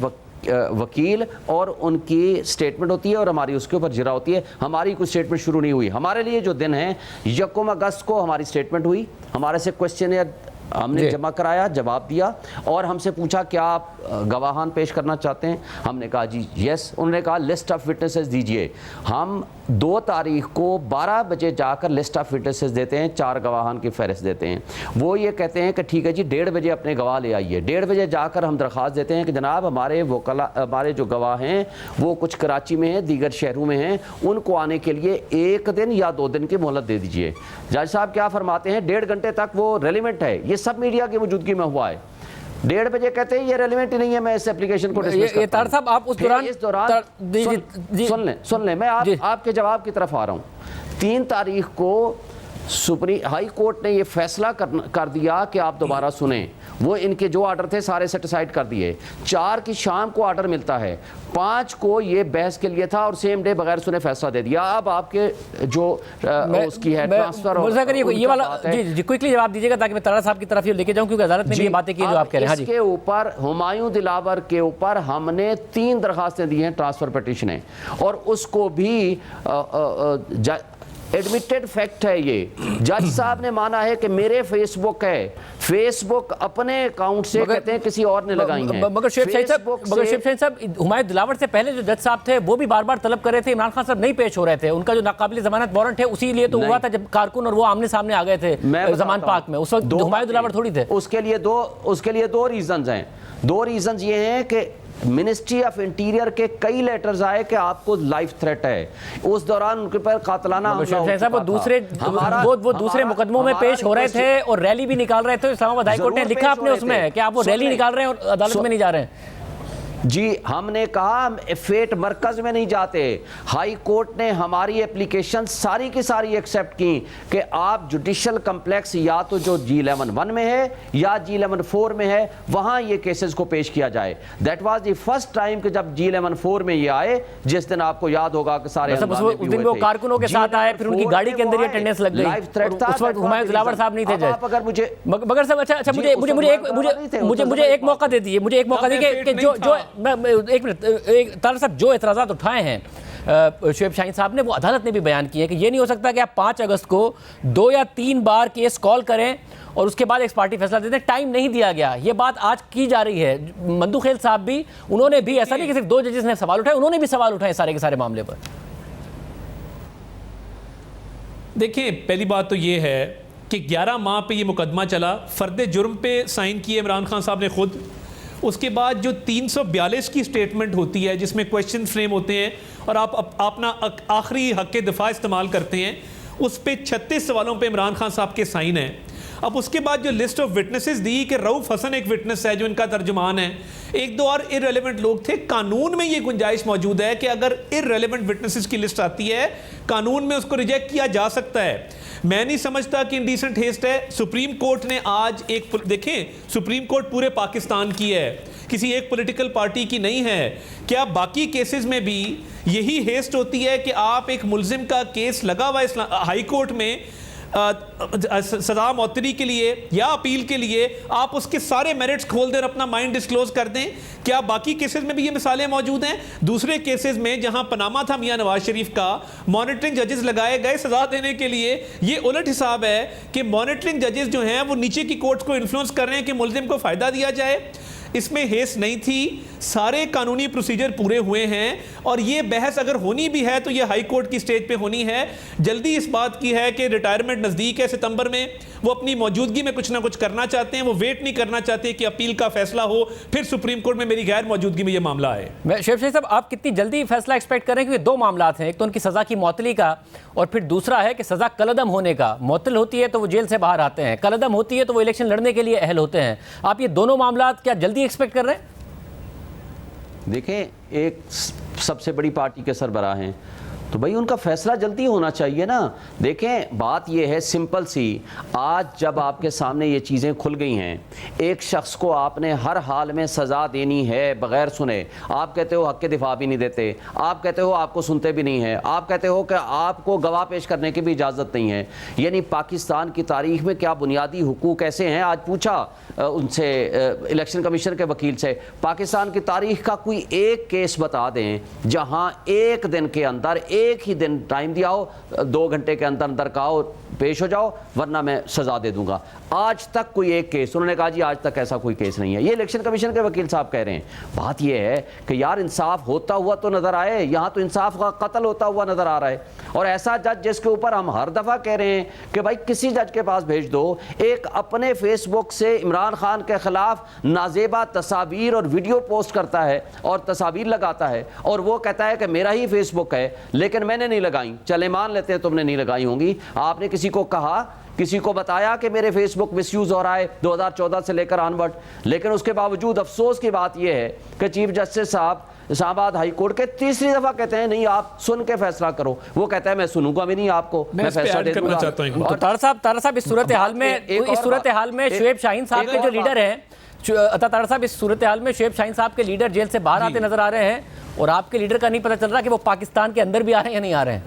वकील और उनकी स्टेटमेंट होती है और हमारी उसके ऊपर जिरा होती है। हमारी कोई स्टेटमेंट शुरू नहीं हुई। हमारे लिए जो दिन है, 1 अगस्त को हमारी स्टेटमेंट हुई, हमारे से क्वेश्चन हमने जमा कराया, जवाब दिया और हमसे पूछा क्या आप गवाहान पेश करना चाहते हैं। हमने कहा जी यस। उन्होंने कहा लिस्ट ऑफ विटनेसेस दीजिए। हम 2 तारीख को 12 बजे जाकर लिस्ट ऑफ विटनेसेस देते हैं, 4 गवाहान की फहरिस्त देते हैं। वो ये कहते हैं कि ठीक है जी 1:30 बजे अपने गवाह ले आइए। 1:30 बजे जाकर हम दरख्वास्त देते हैं कि जनाब हमारे जो गवाह हैं वो कुछ कराची में हैं, दीगर शहरों में हैं, उनको आने के लिए 1 दिन या 2 दिन की मोहलत दे दीजिए। जज साहब क्या फरमाते हैं, 1.5 घंटे तक वो रेलिवेंट है। ये सब मीडिया की मौजूदगी में हुआ है। 1:30 बजे कहते हैं ये रेलेवेंट ही नहीं है, मैं इस एप्लीकेशन को डिसमिस करता हूं। साहब आप उस दौरान सुन लें, मैं आपके जवाब की तरफ आ रहा हूं। 3 तारीख को सुप्रीम हाई कोर्ट ने ये फैसला कर दिया कि आप दोबारा सुने। वो इनके जो ऑर्डर थे सारे सेटिसाइड कर दिए। 4 की शाम को ऑर्डर मिलता है, 5 को ये बहस के लिए था और सेम डे बगैर सुने फैसला दे दिया। अब आपके जो उसकी है ट्रांसफर ये वाला जी क्विकली जवाब दीजिएगा ताकि मैं तारा साहब की तरफ ये लेके जाऊं, क्योंकि अदालत ने ये बातें की जो आप कह रहे हैं। इसके ऊपर हुमायूं दिलावर के ऊपर हमने 3 दरखास्तें दी हैं, ट्रांसफर पिटीशनें, और उसको भी एडमिटेड फैक्ट है ये। जज साहब ने माना है कि मेरे फेसबुक है, फेसबुक अपने अकाउंट से कहते हैं किसी और ने लगाई है। मगर शेख शाहीन साहब हुमायूं दिलावर से पहले जो जज साहब थे वो भी बार बार तलब कर रहे थे, इमरान खान साहब नहीं पेश हो रहे थे। उनका जो नाकाबिल जमानत वारंट है उसी लिए तो हुआ था जब कारकुन और वो आमने सामने आ गए थे जमान पार्क में। उस वक्त हुमायूं दिलावर थोड़ी थे। उसके लिए दो रीजंस हैं। 2 रीजंस ये हैं कि मिनिस्ट्री ऑफ इंटीरियर के कई लेटर्स आए कि आपको लाइफ थ्रेट है। उस दौरान उनके पर कातलाना वो दूसरे मुकदमों में पेश हो रहे थे और रैली भी निकाल रहे थे। इस्लामाबाद हाई कोर्ट ने लिखा आपने उसमें कि आप वो रैली निकाल रहे हैं और अदालत में नहीं जा रहे हैं। जी हमने कहा फेट मरकज में नहीं जाते। हाई कोर्ट ने हमारी एप्लीकेशन सारी की सारी एक्सेप्ट की कि आप जुडिशल कम्प्लेक्स या तो जो G11-1 में है या G11-4 में है वहां ये केसेस को पेश किया जाए। That was the first time कि जब G11-4 में ये आए, जिस दिन आपको याद होगा कि सारे उस दिन वो कारकुनों के साथ आए, फिर उनकी गाड़ी के अंदर ये अटेंडेंस लग गई। लाइफ थ्रेट था। उस वक्त हुमायूं दिलावर साहब नहीं थे। आप अगर मुझे मगर सब अच्छा मुझे एक मौका दे दिए, मुझे एक मौका दीजिए कि जो एक मिनट तारा साहब जो एतराज़ात उठाए हैं शुएब शाहीन साहब ने, वो अदालत ने भी बयान किए कि ये नहीं हो सकता कि आप 5 अगस्त को 2 या 3 बार केस कॉल करें और उसके बाद एक पार्टी फैसला देते हैं। टाइम नहीं दिया गया, ये बात आज की जा रही है। मंदू खेल साहब भी, उन्होंने भी, ऐसा नहीं कि सिर्फ 2 जजेस ने सवाल उठाए, उन्होंने भी सवाल उठाए सारे के सारे मामले पर। देखिए पहली बात तो ये है कि 11 माह पे ये मुकदमा चला, फर्द जुर्म पे साइन किए इमरान खान साहब ने खुद। उसके बाद जो 342 की स्टेटमेंट होती है जिसमें क्वेश्चन फ्रेम होते हैं और आप अपना आखिरी हक के दिफा इस्तेमाल करते हैं, उस पे 36 सवालों पे इमरान खान साहब के साइन हैं। अब उसके बाद जो लिस्ट ऑफ विटनेसेस दी कि रऊफ हसन एक विटनेस है जो इनका तर्जुमान है, 1-2 और इररेलेवेंट लोग थे। कानून में ये गुंजाइश मौजूद है कि अगर इररेलेवेंट विटनेसेस की लिस्ट आती है कानून में उसको रिजेक्ट किया जा सकता है। मैं नहीं समझता कि इंडिसेंट हेस्ट है। सुप्रीम कोर्ट ने आज देखें, सुप्रीम कोर्ट पूरे पाकिस्तान की है, किसी एक पॉलिटिकल पार्टी की नहीं है। क्या बाकी केसेस में भी यही हेस्ट होती है कि आप एक मुल्जिम का केस लगा हुआ हाई कोर्ट में सजा मौतरी के लिए या अपील के लिए, आप उसके सारे मेरिट्स खोल दें और अपना माइंड डिस्क्लोज कर दें? क्या बाकी केसेस में भी ये मिसालें मौजूद हैं? दूसरे केसेस में जहां पनामा था मियां नवाज शरीफ का, मॉनिटरिंग जजेस लगाए गए सजा देने के लिए। ये उलट हिसाब है कि मॉनिटरिंग जजेस जो हैं वो नीचे की कोर्ट को इन्फ्लुएंस कर रहे हैं कि मुल्जिम को फायदा दिया जाए। इसमें हेस नहीं थी, सारे कानूनी प्रोसीजर पूरे हुए हैं और ये बहस अगर होनी भी है तो ये हाई कोर्ट की स्टेज पे होनी है। जल्दी इस बात की है कि रिटायरमेंट नज़दीक है सितंबर में, वो अपनी मौजूदगी में कुछ ना कुछ करना चाहते हैं, वो वेट नहीं करना चाहते कि अपील का फैसला हो फिर सुप्रीम कोर्ट में मेरी गैर मौजूदगी में ये मामला आए। शेख शाहीन साहब, आप कितनी जल्दी फैसला एक्सपेक्ट कर रहे हैं? क्योंकि दो मामला हैं, एक तो उनकी सजा की मौतली का और फिर दूसरा है कि सजा कलअदम होने का। मौतल होती है तो वो जेल से बाहर आते हैं, कलअदम होती है तो वो इलेक्शन लड़ने के लिए अहल होते हैं। आप ये दोनों मामला क्या जल्दी एक्सपेक्ट कर रहे हैं? देखें, एक सबसे बड़ी पार्टी के सरबराह हैं तो भाई उनका फैसला जल्दी होना चाहिए ना। देखें, बात यह है सिंपल सी, आज जब आपके सामने ये चीज़ें खुल गई हैं, एक शख्स को आपने हर हाल में सज़ा देनी है बग़ैर सुने। आप कहते हो हक़ के दिफा भी नहीं देते, आप कहते हो आपको सुनते भी नहीं है, आप कहते हो कि आपको गवाह पेश करने की भी इजाज़त नहीं है। यानी पाकिस्तान की तारीख़ में क्या बुनियादी हुकूक ऐसे हैं? आज पूछा उनसे इलेक्शन कमीशन के वकील से, पाकिस्तान की तारीख़ का कोई एक केस बता दें जहाँ एक दिन के अंदर, एक ही दिन टाइम दिया हो, 2 घंटे के अंदर अंदर कहो पेश हो जाओ वरना मैं सजा दे दूंगा। आज तक कोई एक केस, उन्होंने कहा जी आज तक ऐसा कोई केस नहीं है। ये इलेक्शन कमीशन के वकील साहब कह रहे हैं। बात यह है कि यार इंसाफ होता हुआ तो नजर आए, यहां तो इंसाफ का कत्ल होता हुआ नजर आ रहा है। और ऐसा जज जिसके ऊपर हम हर दफा कह रहे हैं कि भाई किसी जज के पास भेज दो, एक अपने फेसबुक से इमरान खान के खिलाफ नाजेबा तस्वीर और वीडियो पोस्ट करता है और तस्वीर लगाता है और वो कहता है कि मेरा ही फेसबुक है लेकिन मैंने नहीं लगाई। चले मान लेते हैं तुमने नहीं लगाई होंगी, आपने किसी को कहा, किसी को बताया कि मेरे फेसबुक मिसयूज हो रहा है 2014 से लेकर ऑनवर्ड, लेकिन उसके बावजूद अफसोस की बात यह है कि चीफ जस्टिस साहब इस्लामाबाद हाई कोर्ट के तीसरी दफा कहते हैं नहीं आप सुन के फैसला करो। वो कहता है मैं सुनूंगा भी नहीं आपको, मैं फैसला दे दूंगा। तो तारा साहब इस सूरत हाल में शुएब शाहीन साहब के जो लीडर हैं, तारा साहब इस सूरत हाल में शुएब शाहीन साहब के लीडर जेल से बाहर आते नजर आ रहे हैं और आपके लीडर का नहीं पता चल रहा कि वो पाकिस्तान के अंदर भी आ रहे हैं या नहीं आ रहे हैं।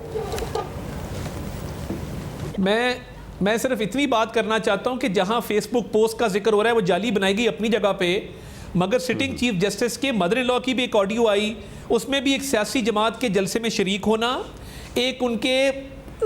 मैं सिर्फ इतनी बात करना चाहता हूं कि जहां फेसबुक पोस्ट का जिक्र हो रहा है वो जाली बनाई गई अपनी जगह पे, मगर सिटिंग चीफ जस्टिस के मदर इन लॉ की भी एक ऑडियो आई, उसमें भी एक सियासी जमात के जलसे में शरीक होना, एक उनके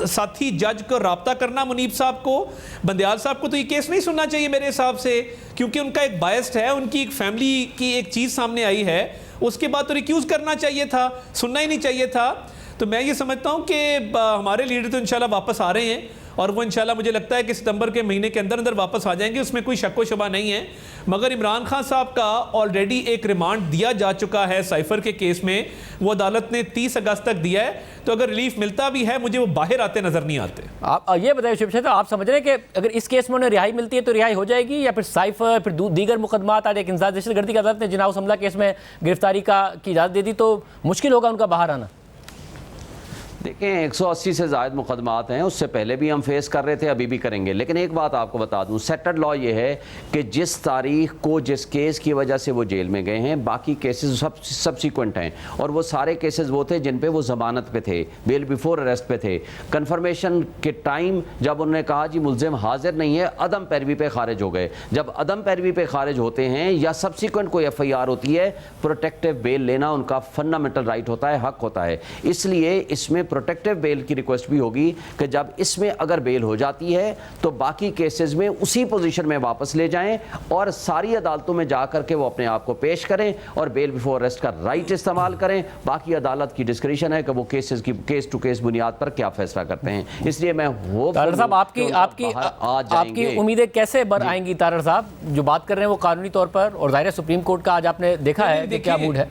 साथी जज को राब्ता करना मुनीब साहब को, बंदयाल साहब को तो ये केस नहीं सुनना चाहिए मेरे हिसाब से, क्योंकि उनका एक बायस्ड है, उनकी एक फैमिली की एक चीज़ सामने आई है, उसके बाद तो रिक्यूज़ करना चाहिए था, सुनना ही नहीं चाहिए था। तो मैं ये समझता हूँ कि हमारे लीडर तो इंशाल्लाह वापस आ रहे हैं और वो इंशाल्लाह मुझे लगता है कि सितंबर के महीने के अंदर अंदर वापस आ जाएंगे, उसमें कोई शक व शुबा नहीं है। मगर इमरान खान साहब का ऑलरेडी एक रिमांड दिया जा चुका है साइफर के केस में, वो अदालत ने 30 अगस्त तक दिया है, तो अगर रिलीफ मिलता भी है मुझे वो बाहर आते नजर नहीं आते। आप ये बताइए शुएब शाहीन, आप समझ रहे हैं कि अगर इस केस में उन्हें रिहाई मिलती है तो रिहाई हो जाएगी या फिर साइफर फिर दीगर मुकदमात, आज एक इंसाज दहशतगर्दी की अदालत ने जिनाह हमला केस में गिरफ्तारी की इजाज़त दे दी तो मुश्किल होगा उनका बाहर आना? देखें, 180 से ज़ायद मुकदमात हैं, उससे पहले भी हम फेस कर रहे थे, अभी भी करेंगे। लेकिन एक बात आपको बता दूं, सेटल्ड लॉ ये है कि जिस तारीख को जिस केस की वजह से वो जेल में गए हैं, बाकी केसेस सब सब्सिक्वेंट हैं और वो सारे केसेस वो थे जिन पे वो ज़मानत पे थे, बेल बिफोर अरेस्ट पे थे। कन्फर्मेशन के टाइम जब उन्होंने कहा जी मुल्ज़िम हाजिर नहीं है, अदम पैरवी पे खारिज हो गए। जब अदम पैरवी पे खारिज होते हैं या सब्सिक्वेंट कोई FIR होती है, प्रोटेक्टिव बेल लेना उनका फंडामेंटल राइट होता है, हक होता है। इसलिए इसमें प्रोटेक्टिव बेल की रिक्वेस्ट भी होगी कि जब इसमें अगर बेल हो जाती है तो बाकी केसेस में उसी पोजीशन में वापस ले जाएं और सारी अदालतों में जाकर के वो अपने आप को पेश करें और बेल बिफोर अरेस्ट का राइट इस्तेमाल करें। बाकी अदालत की डिस्क्रिप्शन है कि वो केसेस की केस टू केस बुनियाद पर क्या फैसला करते हैं। इसलिए मैं वो साहब आपकी उम्मीदें कैसे बर आएंगी? तारड़ साहब जो बात कर रहे हैं वो कानूनी तौर पर, और ज़ाहिर है सुप्रीम कोर्ट का आज आपने देखा है कि क्या मूड है।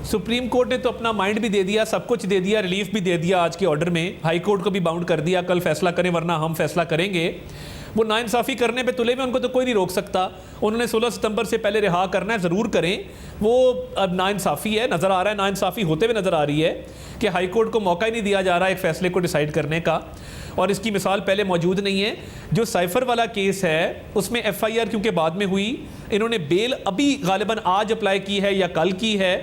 सुप्रीम कोर्ट ने तो अपना माइंड भी दे दिया, सब कुछ दे दिया, रिलीफ भी दे दिया आज के ऑर्डर में, हाई कोर्ट को भी बाउंड कर दिया, कल फैसला करें वरना हम फैसला करेंगे। वो नाइंसाफ़ी करने पे तुले में उनको तो कोई नहीं रोक सकता। उन्होंने 16 सितंबर से पहले रिहा करना है, ज़रूर करें। वो अब नाइंसाफ़ी है, नज़र आ रहा है, नाइंसाफ़ी होते हुए नज़र आ रही है कि हाई कोर्ट को मौका ही नहीं दिया जा रहा एक फ़ैसले को डिसाइड करने का, और इसकी मिसाल पहले मौजूद नहीं है। जो साइफर वाला केस है उसमें FIR क्योंकि बाद में हुई, इन्होंने बेल अभी गालिबन आज अप्लाई की है या कल की है,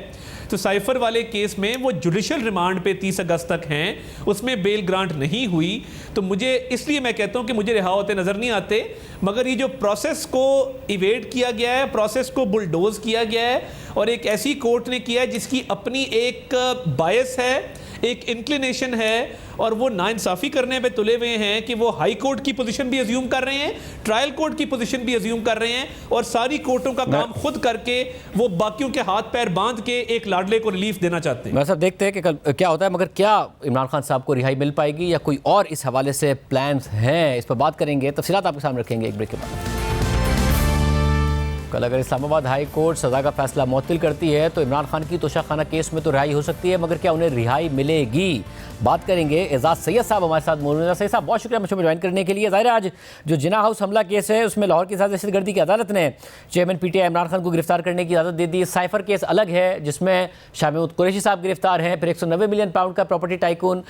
तो साइफर वाले केस में वो जुडिशल रिमांड पे 30 अगस्त तक हैं, उसमें बेल ग्रांट नहीं हुई। तो मुझे इसलिए मैं कहता हूं कि मुझे रिहा होते नज़र नहीं आते, मगर ये जो प्रोसेस को इवेड किया गया है, प्रोसेस को बुलडोज किया गया है और एक ऐसी कोर्ट ने किया है जिसकी अपनी एक बायस है, एक इंक्लिनेशन है और वो नाइंसाफ़ी करने पे तुले हुए हैं कि वो हाई कोर्ट की पोजीशन भी अज्यूम कर रहे हैं, ट्रायल कोर्ट की पोजीशन भी अज्यूम कर रहे हैं और सारी कोर्टों का काम खुद करके वो बाकियों के हाथ पैर बांध के एक लाडले को रिलीफ देना चाहते हैं। वैसा देखते हैं कि कल क्या होता है, मगर क्या इमरान खान साहब को रिहाई मिल पाएगी या कोई और इस हवाले से प्लान्स हैं, इस पर बात करेंगे, तफसीलात आपके सामने रखेंगे एक ब्रेक के बाद। कल अगर इस्लामाबाद हाई कोर्ट सज़ा का फैसला मुअत्तल करती है तो इमरान खान की तोशाखाना केस में तो रिहाई हो सकती है, मगर क्या उन्हें रिहाई मिलेगी? बात करेंगे। एजाज सैयद साहब हमारे साथ मौजूद हैं। सैयद साहब बहुत शुक्रिया मुझे ज्वाइन करने के लिए। ज़ाहिर है आज जो जिना हाउस हमला केस है उसमें लाहौर की दहशतगर्दी की अदालत ने चेयरमैन पीटीआई इमरान खान को गिरफ्तार करने की इजाज़त दे दी। साइफर केस अलग है जिसमें शाह महमूद कुरैशी साहब गिरफ्तार हैं, फिर 190 मिलियन पाउंड का प्रॉपर्टी टाइकून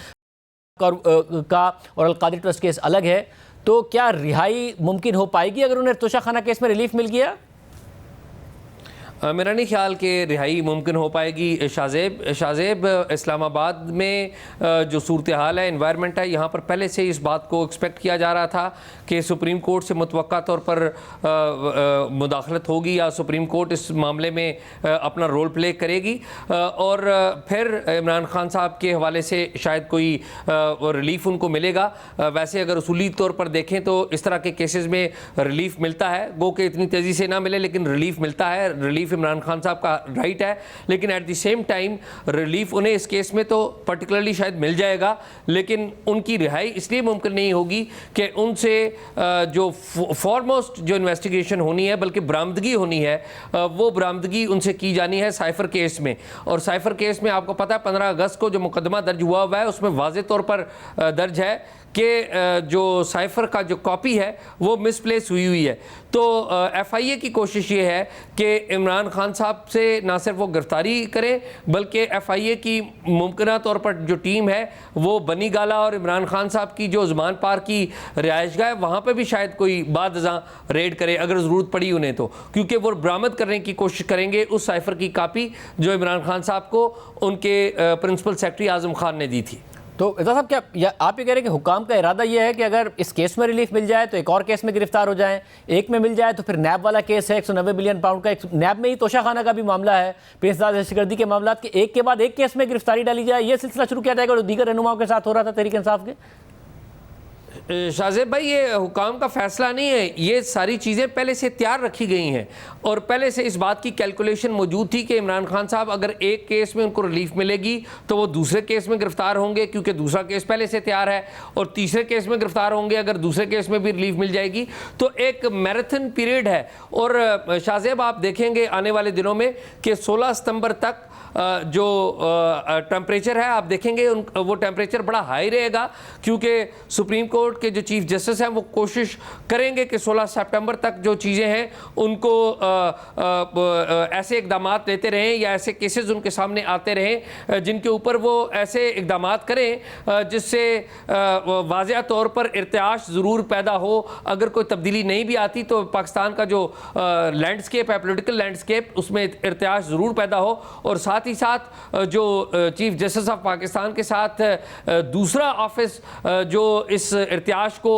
का और अलकादिर ट्रस्ट केस अलग है। तो क्या रिहाई मुमकिन हो पाएगी अगर उन्हें तोशाखाना केस में रिलीफ मिल गया? मेरा नहीं ख्याल कि रिहाई मुमकिन हो पाएगी। शाहजेब इस्लामाबाद में जो सूरत हाल है, इन्वायरमेंट है, यहाँ पर पहले से इस बात को एक्सपेक्ट किया जा रहा था कि सुप्रीम कोर्ट से मुतवक्का तौर पर मुदाखलत होगी या सुप्रीम कोर्ट इस मामले में अपना रोल प्ले करेगी और फिर इमरान खान साहब के हवाले से शायद कोई रिलीफ उनको मिलेगा। वैसे अगर उसूली तौर पर देखें तो इस तरह के केसेस में रिलीफ मिलता है, गो कि इतनी तेज़ी से ना मिले लेकिन रिलीफ मिलता है। रिलीफ इमरान खान साहब का राइट है, लेकिन at the same time relief उन्हें इस केस में तो पर्टिकुलरली शायद मिल जाएगा, लेकिन उनकी रिहाई इसलिए मुमकिन नहीं होगी कि उनसे जो फॉरमोस्ट जो इन्वेस्टिगेशन होनी है, बल्कि बरामदगी होनी है, वो बरामदगी उनसे की जानी है साइफर केस में। और साइफर केस में आपको पता है 15 अगस्त को जो मुकदमा दर्ज हुआ है उसमें वाज़े तौर पर दर्ज है कि जो साइफर का जो कॉपी है वो मिसप्लेस हुई है। तो एफआईए की कोशिश ये है कि इमरान खान साहब से ना सिर्फ वो गिरफ्तारी करें बल्कि एफआईए की मुमकिन तौर पर जो टीम है वो बनी गाला और इमरान खान साहब की जो उस्मान पार्क की रिहाइशगाह है वहाँ पर भी शायद कोई बाद अज़ां रेड करे अगर ज़रूरत पड़ी उन्हें, तो क्योंकि वो बरामद करने की कोशिश करेंगे उस साइफर की कापी जो इमरान खान साहब को उनके प्रिंसिपल सेक्रेटरी आज़म खान ने दी थी। तो एजाज साहब क्या आप ये कह रहे हैं कि हुकाम का इरादा ये है कि अगर इस केस में रिलीफ मिल जाए तो एक और केस में गिरफ्तार हो जाएं, एक में मिल जाए तो फिर नैब वाला केस है 190 मिलियन पाउंड का, नैब में ही तोशाखाना का भी मामला है, दहशतगर्दी के मामला के एक के बाद एक केस में गिरफ्तारी डाली जाए, ये सिलसिला शुरू किया जाएगा जो दीगर रहनुमाओं के साथ हो रहा था तहरीक इंसाफ के? शाहजेब भाई, ये हुकाम का फैसला नहीं है, ये सारी चीज़ें पहले से तैयार रखी गई हैं और पहले से इस बात की कैलकुलेशन मौजूद थी कि इमरान खान साहब अगर एक केस में उनको रिलीफ मिलेगी तो वो दूसरे केस में गिरफ्तार होंगे क्योंकि दूसरा केस पहले से तैयार है, और तीसरे केस में गिरफ्तार होंगे अगर दूसरे केस में भी रिलीफ मिल जाएगी। तो एक मैराथन पीरियड है। और शाहजेब आप देखेंगे आने वाले दिनों में कि 16 सितंबर तक जो टेम्परेचर है आप देखेंगे वो टेम्परेचर बड़ा हाई रहेगा, क्योंकि सुप्रीम कोर्ट के जो चीफ जस्टिस हैं वो कोशिश करेंगे कि 16 सितंबर तक जो चीज़ें हैं उनको ऐसे इकदाम लेते रहें या ऐसे केसेस उनके सामने आते रहें जिनके ऊपर वो ऐसे इकदाम करें जिससे वाज़ेह तौर पर इर्तियाश ज़रूर पैदा हो। अगर कोई तब्दीली नहीं भी आती तो पाकिस्तान का जो लैंडस्केप है, पोलिटिकल लैंडस्केप, उसमें इर्तियाश ज़रूर पैदा हो। और साथ ही साथ जो चीफ जस्टिस ऑफ पाकिस्तान के साथ दूसरा ऑफिस जो इस इर्तियाश को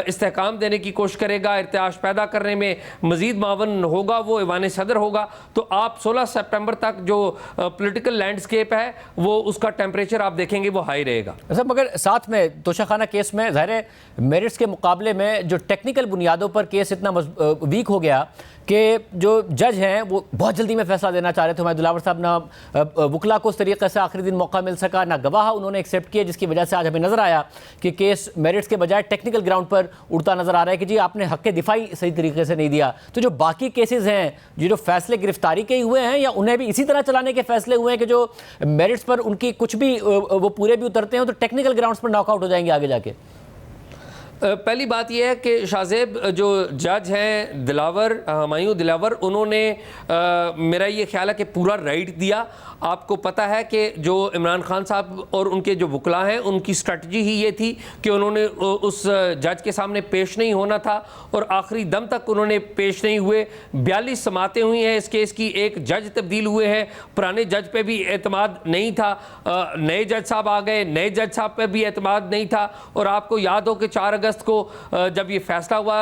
इस्तेहकाम देने की कोशिश करेगा, इर्तियाश पैदा करने में मज़ीद मावन होगा, वो ईवान सदर होगा। तो आप 16 सितंबर तक जो पॉलिटिकल लैंडस्केप है वो उसका टेम्परेचर आप देखेंगे वो हाई रहेगा। सब मगर साथ में तोशाखाना केस में ज़ाहिर है मेरिट्स के मुकाबले में जो टेक्निकल बुनियादों पर केस इतना वीक हो गया कि जो जज हैं वो बहुत जल्दी में फैसला देना चाह रहे थे। हमारे दिलावर साहब ना वकला को उस तरीके से आखिरी दिन मौका मिल सका, ना गवाह उन्होंने एक्सेप्ट किया, जिसकी वजह से आज हमें नज़र आया कि केस मेरिट्स के बजाय टेक्निकल ग्राउंड पर उड़ता नज़र आ रहा है कि जी आपने हक़ दिफाई सही तरीके से नहीं दिया। तो जो बाकी केसेस हैं जो फैसले गिरफ्तारी के ही हुए हैं या उन्हें भी इसी तरह चलाने के फैसले हुए हैं कि जो मेरिट्स पर उनकी कुछ भी वो पूरे भी उतरते हैं तो टेक्निकल ग्राउंड्स पर नॉकआउट हो जाएंगे आगे जाके? पहली बात यह है कि शाहजेब जो जज हैं हुमायूं दिलावर, उन्होंने मेरा ये ख्याल है कि पूरा राइट दिया। आपको पता है कि जो इमरान खान साहब और उनके जो वकला हैं उनकी स्ट्रेटजी ही ये थी कि उन्होंने उस जज के सामने पेश नहीं होना था और आखिरी दम तक उन्होंने पेश नहीं हुए। 42 समातें हुई हैं इस केस की, एक जज तब्दील हुए हैं, पुराने जज पे भी एतमाद नहीं था, नए जज साहब आ गए, नए जज साहब पे भी एतमाद नहीं था। और आपको याद हो कि 4 अगस्त अगस्त को जब ये फैसला हुआ,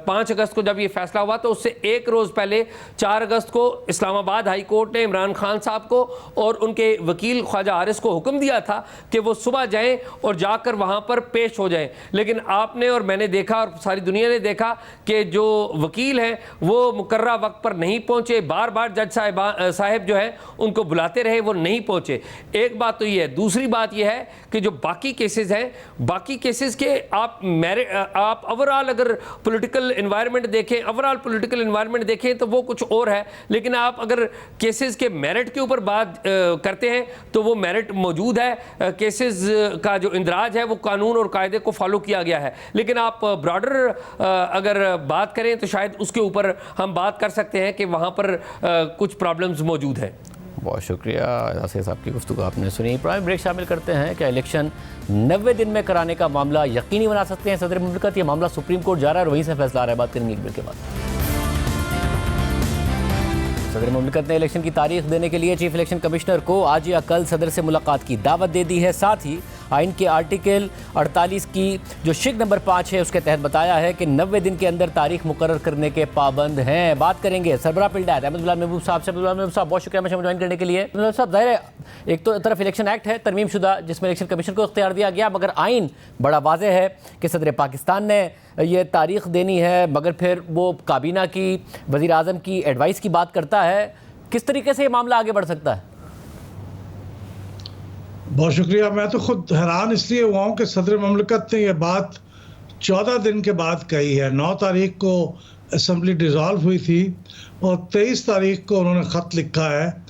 5 अगस्त को जब ये फैसला हुआ, तो उससे एक रोज़ पहले 4 अगस्त को इस्लामाबाद हाई कोर्ट ने इमरान खान साहब को और उनके वकील ख्वाजा हारिस को हुक्म दिया था कि वो सुबह जाएं और जाकर वहाँ पर पेश हो जाएं। लेकिन आपने और मैंने देखा और सारी दुनिया ने देखा कि जो वकील हैं वो मुकर्रर वक्त पर नहीं पहुँचे, बार बार जज साहब जो है उनको बुलाते रहे, वो नहीं पहुँचे। एक बात तो ये है। दूसरी बात ये है कि जो बाकी केसेस हैं, बाकी केसेस के आप ओवरऑल अगर पॉलिटिकल एनवायरनमेंट देखें तो वो कुछ और है, लेकिन आप अगर केसेस के मेरिट के ऊपर बात करते हैं तो वो मेरिट मौजूद है। केसेस का जो इंदराज है वो कानून और कायदे को फॉलो किया गया है, लेकिन आप ब्रॉडर अगर बात करें तो शायद उसके ऊपर हम बात कर सकते हैं कि वहाँ पर कुछ प्रॉब्लम्स मौजूद हैं। बहुत शुक्रिया यासिर साहब की गुफ्तगू आपने सुनी। प्राइम ब्रेक शामिल करते हैं। क्या इलेक्शन 90 दिन में कराने का मामला यकीनी बना सकते हैं सदर मुमलिकत? ये मामला सुप्रीम कोर्ट जा रहा है और वहीं से फैसला आ रहा है। बात करेंगे एक ब्रेक के बाद। सदर मुमलिकत ने इलेक्शन की तारीख देने के लिए चीफ इलेक्शन कमिश्नर को आज या कल सदर से मुलाकात की दावत दे दी है। साथ ही आइन के आर्टिकल 48 की जो शिक नंबर 5 है उसके तहत बताया है कि 90 दिन के अंदर तारीख मुकर्रर करने के पाबंद हैं। बात करेंगे सरबराह पिल्डायत अहमद बिलाल महबूब साहब से। महबूब साहब बहुत शुक्रिया हमें ज्वाइन करने के लिए। साहब जाहिर है एक तो तरफ इलेक्शन एक्ट है तरमीम शुदा जिसमें इलेक्शन कमीशन को इख्तियार दिया गया, मगर आइन बड़ा वाज़ेह है कि सदर पाकिस्तान ने ये तारीख देनी है, मगर फिर वो काबीना की वज़ीर आज़म की एडवाइस की बात करता है। किस तरीके से ये मामला आगे बढ़ सकता है? बहुत शुक्रिया। मैं तो खुद हैरान इसलिए हुआ हूँ कि सदर ममलिकत ने यह बात 14 दिन के बाद कही है। 9 तारीख को असम्बली डिज़ोल्व हुई थी और 23 तारीख को उन्होंने ख़त लिखा है।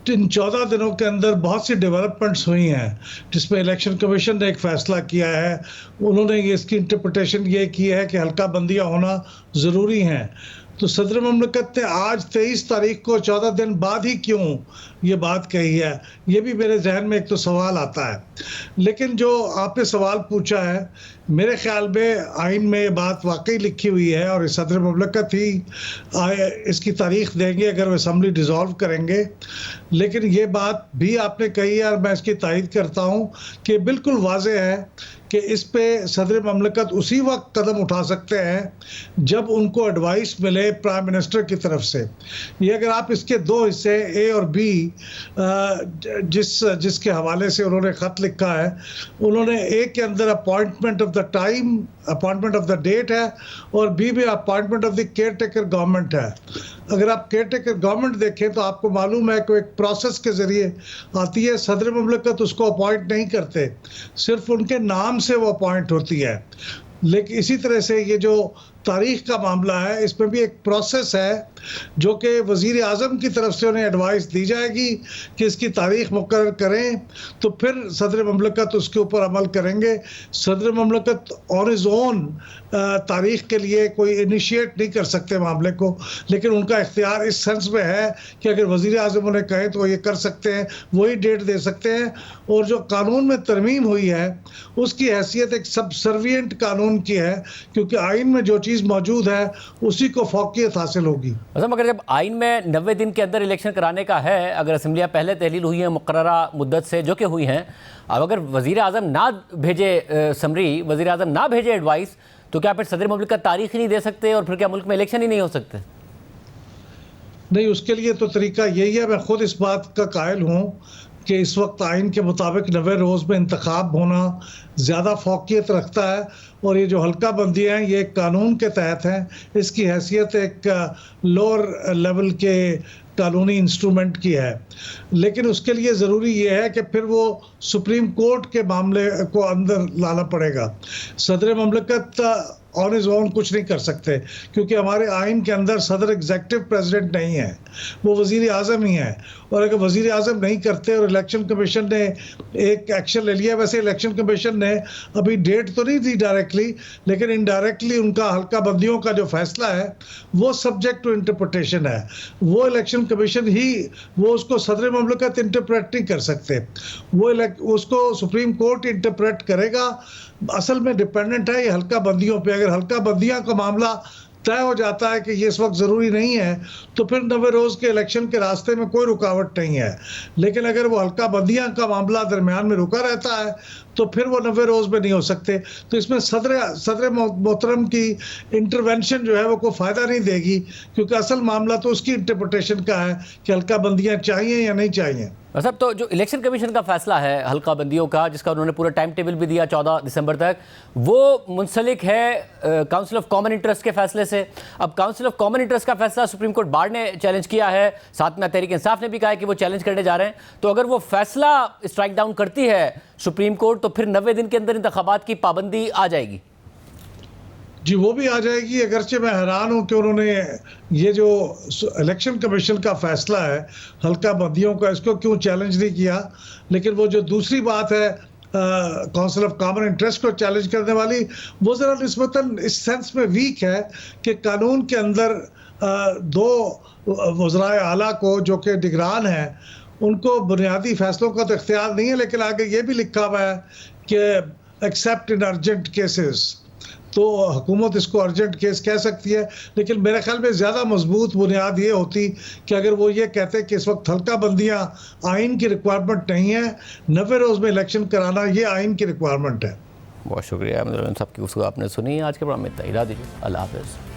इन 14 दिनों के अंदर बहुत सी डेवलपमेंट्स हुई हैं जिसमें इलेक्शन कमीशन ने एक फ़ैसला किया है। उन्होंने ये इसकी इंटरप्रिटेशन ये की है कि हल्का बंदियाँ होना ज़रूरी हैं। तो सदर ममलिकत ने आज 23 तारीख को 14 दिन बाद ही क्यों ये बात कही है, ये भी मेरे जहन में एक तो सवाल आता है। लेकिन जो आपने सवाल पूछा है, मेरे ख्याल में आइन में ये बात वाकई लिखी हुई है और सदर ममलिकत ही इसकी तारीख देंगे अगर वो असम्बली डिज़ोल्व करेंगे। लेकिन ये बात भी आपने कही है और मैं इसकी तायद करता हूँ कि बिल्कुल वाज़ेह है कि इस पे सदर ममलिकत उसी वक्त कदम उठा सकते हैं जब उनको एडवाइस मिले प्राइम मिनिस्टर की तरफ से। ये अगर आप इसके 2 हिस्से ए और बी जिसके हवाले से उन्होंने ख़त लिखा है, उन्होंने ए के अंदर appointment of the time, appointment of the date है और बी में appointment of the caretaker government है। अगर आप केयर टेकर गवर्नमेंट देखें तो आपको मालूम है कि एक प्रोसेस के ज़रिए आती है। सदर ममलिकत उसको अपॉइंट नहीं करते, सिर्फ उनके नाम से वो अपॉइंट होती है। लेकिन इसी तरह से ये जो तारीख का मामला है, इसमें भी एक प्रोसेस है जो कि वज़ीर आज़म की तरफ से उन्हें एडवाइस दी जाएगी कि इसकी तारीख मुकर्रर करें, तो फिर सदर ममलिकत उसके ऊपर अमल करेंगे। सदर ममलिकत ऑन इज़ ओन तारीख के लिए कोई इनिशिएट नहीं कर सकते मामले को, लेकिन उनका इख्तियार इस सेंस में है कि अगर वज़ीर आज़म उन्हें कहें तो ये कर सकते हैं, वही डेट दे सकते हैं। और जो कानून में तरमीम हुई है उसकी हैसियत एक सबसर्विएंट कानून की है, क्योंकि आइन में जो चीज़ मौजूद है उसी को फौकियत हासिल होगी। मगर जब आइन में 90 दिन के अंदर इलेक्शन कराने का है, अगर असम्बलियाँ पहले तहलील हुई हैं मुकर्ररा मुद्दत से जो कि हुई हैं, अब अगर वज़ीर आज़म ना भेजे समरी, वज़ीर आज़म ना भेजे एडवाइस, तो क्या फिर सदर मुमलिकत तारीख ही नहीं दे सकते और फिर क्या मुल्क में इलेक्शन ही नहीं हो सकते? नहीं, उसके लिए तो तरीका यही है। मैं खुद इस बात का कायल हूँ कि इस वक्त आइन के मुताबिक 90 रोज़ में इंतखाब होना ज़्यादा फौकियत रखता है और ये जो हल्का बंदी हैं ये कानून के तहत हैं। इसकी हैसियत एक लोअर लेवल के कानूनी इंस्ट्रूमेंट की है, लेकिन उसके लिए ज़रूरी ये है कि फिर वो सुप्रीम कोर्ट के मामले को अंदर लाना पड़ेगा। सदर ममलिकत ऑन इज़ ओन कुछ नहीं कर सकते, क्योंकि हमारे आइन के अंदर सदर एग्जेक्टिव प्रेसिडेंट नहीं है, वो वज़ीर आज़म ही है। और अगर वज़ीर आज़म नहीं करते और इलेक्शन कमीशन ने एक एक्शन ले लिया, वैसे इलेक्शन कमीशन ने अभी डेट तो नहीं दी डायरेक्टली, लेकिन इनडायरेक्टली उनका हल्का बंदियों का जो फैसला है वो सब्जेक्ट टू इंटरप्रिटेशन है। वो इलेक्शन कमीशन ही वो उसको सदर ममलिकत इंटरप्रेट नहीं कर सकते, वो उसको सुप्रीम कोर्ट इंटरप्रेट करेगा। असल में डिपेंडेंट है ये हल्का बंदियों पे। अगर हल्का बंदियां का मामला तय हो जाता है कि ये इस वक्त ज़रूरी नहीं है, तो फिर 90 रोज़ के इलेक्शन के रास्ते में कोई रुकावट नहीं है। लेकिन अगर वो हल्का बंदियाँ का मामला दरमियान में रुका रहता है तो फिर वो 90 रोज़ में नहीं हो सकते। तो इसमें सदर मोहतरम की इंटरवेंशन जो है वो कोई फ़ायदा नहीं देगी, क्योंकि असल मामला तो उसकी इंटरप्रिटेशन का है कि हल्का बंदियाँ चाहिए या नहीं चाहिए। साहब, तो जो इलेक्शन कमीशन का फैसला है हल्का बंदियों का, जिसका उन्होंने पूरा टाइम टेबल भी दिया 14 दिसंबर तक, वो मुंसलिक है काउंसिल ऑफ कॉमन इंटरेस्ट के फैसले से। अब काउंसिल ऑफ कॉमन इंटरेस्ट का फैसला सुप्रीम कोर्ट बार ने चैलेंज किया है, साथ में तहरीक इंसाफ ने भी कहा है कि वो चैलेंज करने जा रहे हैं। तो अगर वो फैसला स्ट्राइक डाउन करती है सुप्रीम कोर्ट, तो फिर 90 दिन के अंदर इंतखाबात की पाबंदी आ जाएगी। जी, वो भी आ जाएगी। अगरचे मैं हैरान हूँ कि उन्होंने ये जो इलेक्शन कमीशन का फैसला है हल्का बंदियों का, इसको क्यों चैलेंज नहीं किया। लेकिन वो जो दूसरी बात है काउंसिल ऑफ कॉमन इंटरेस्ट को चैलेंज करने वाली, वो ज़रा निस्बतन इस सेंस में वीक है कि कानून के अंदर दो वज़राए आला को जो कि निगरान हैं उनको बुनियादी फैसलों का तो इख्तियार नहीं है, लेकिन आगे ये भी लिखा हुआ है कि एक्सेप्ट इन अर्जेंट केसेस, तो हुकूमत इसको अर्जेंट केस कह सकती है। लेकिन मेरे ख्याल में ज़्यादा मजबूत बुनियाद ये होती कि अगर वो ये कहते कि इस वक्त हल्का बंदियाँ आइन की रिक्वायरमेंट नहीं है, 90 रोज़ में इलेक्शन कराना ये आइन की रिक्वायरमेंट है। बहुत शुक्रिया साहब की उसको आपने सुनी। आज के प्रोग्राम में इतना ही। दीजिए, अल्लाह हाफ़िज़।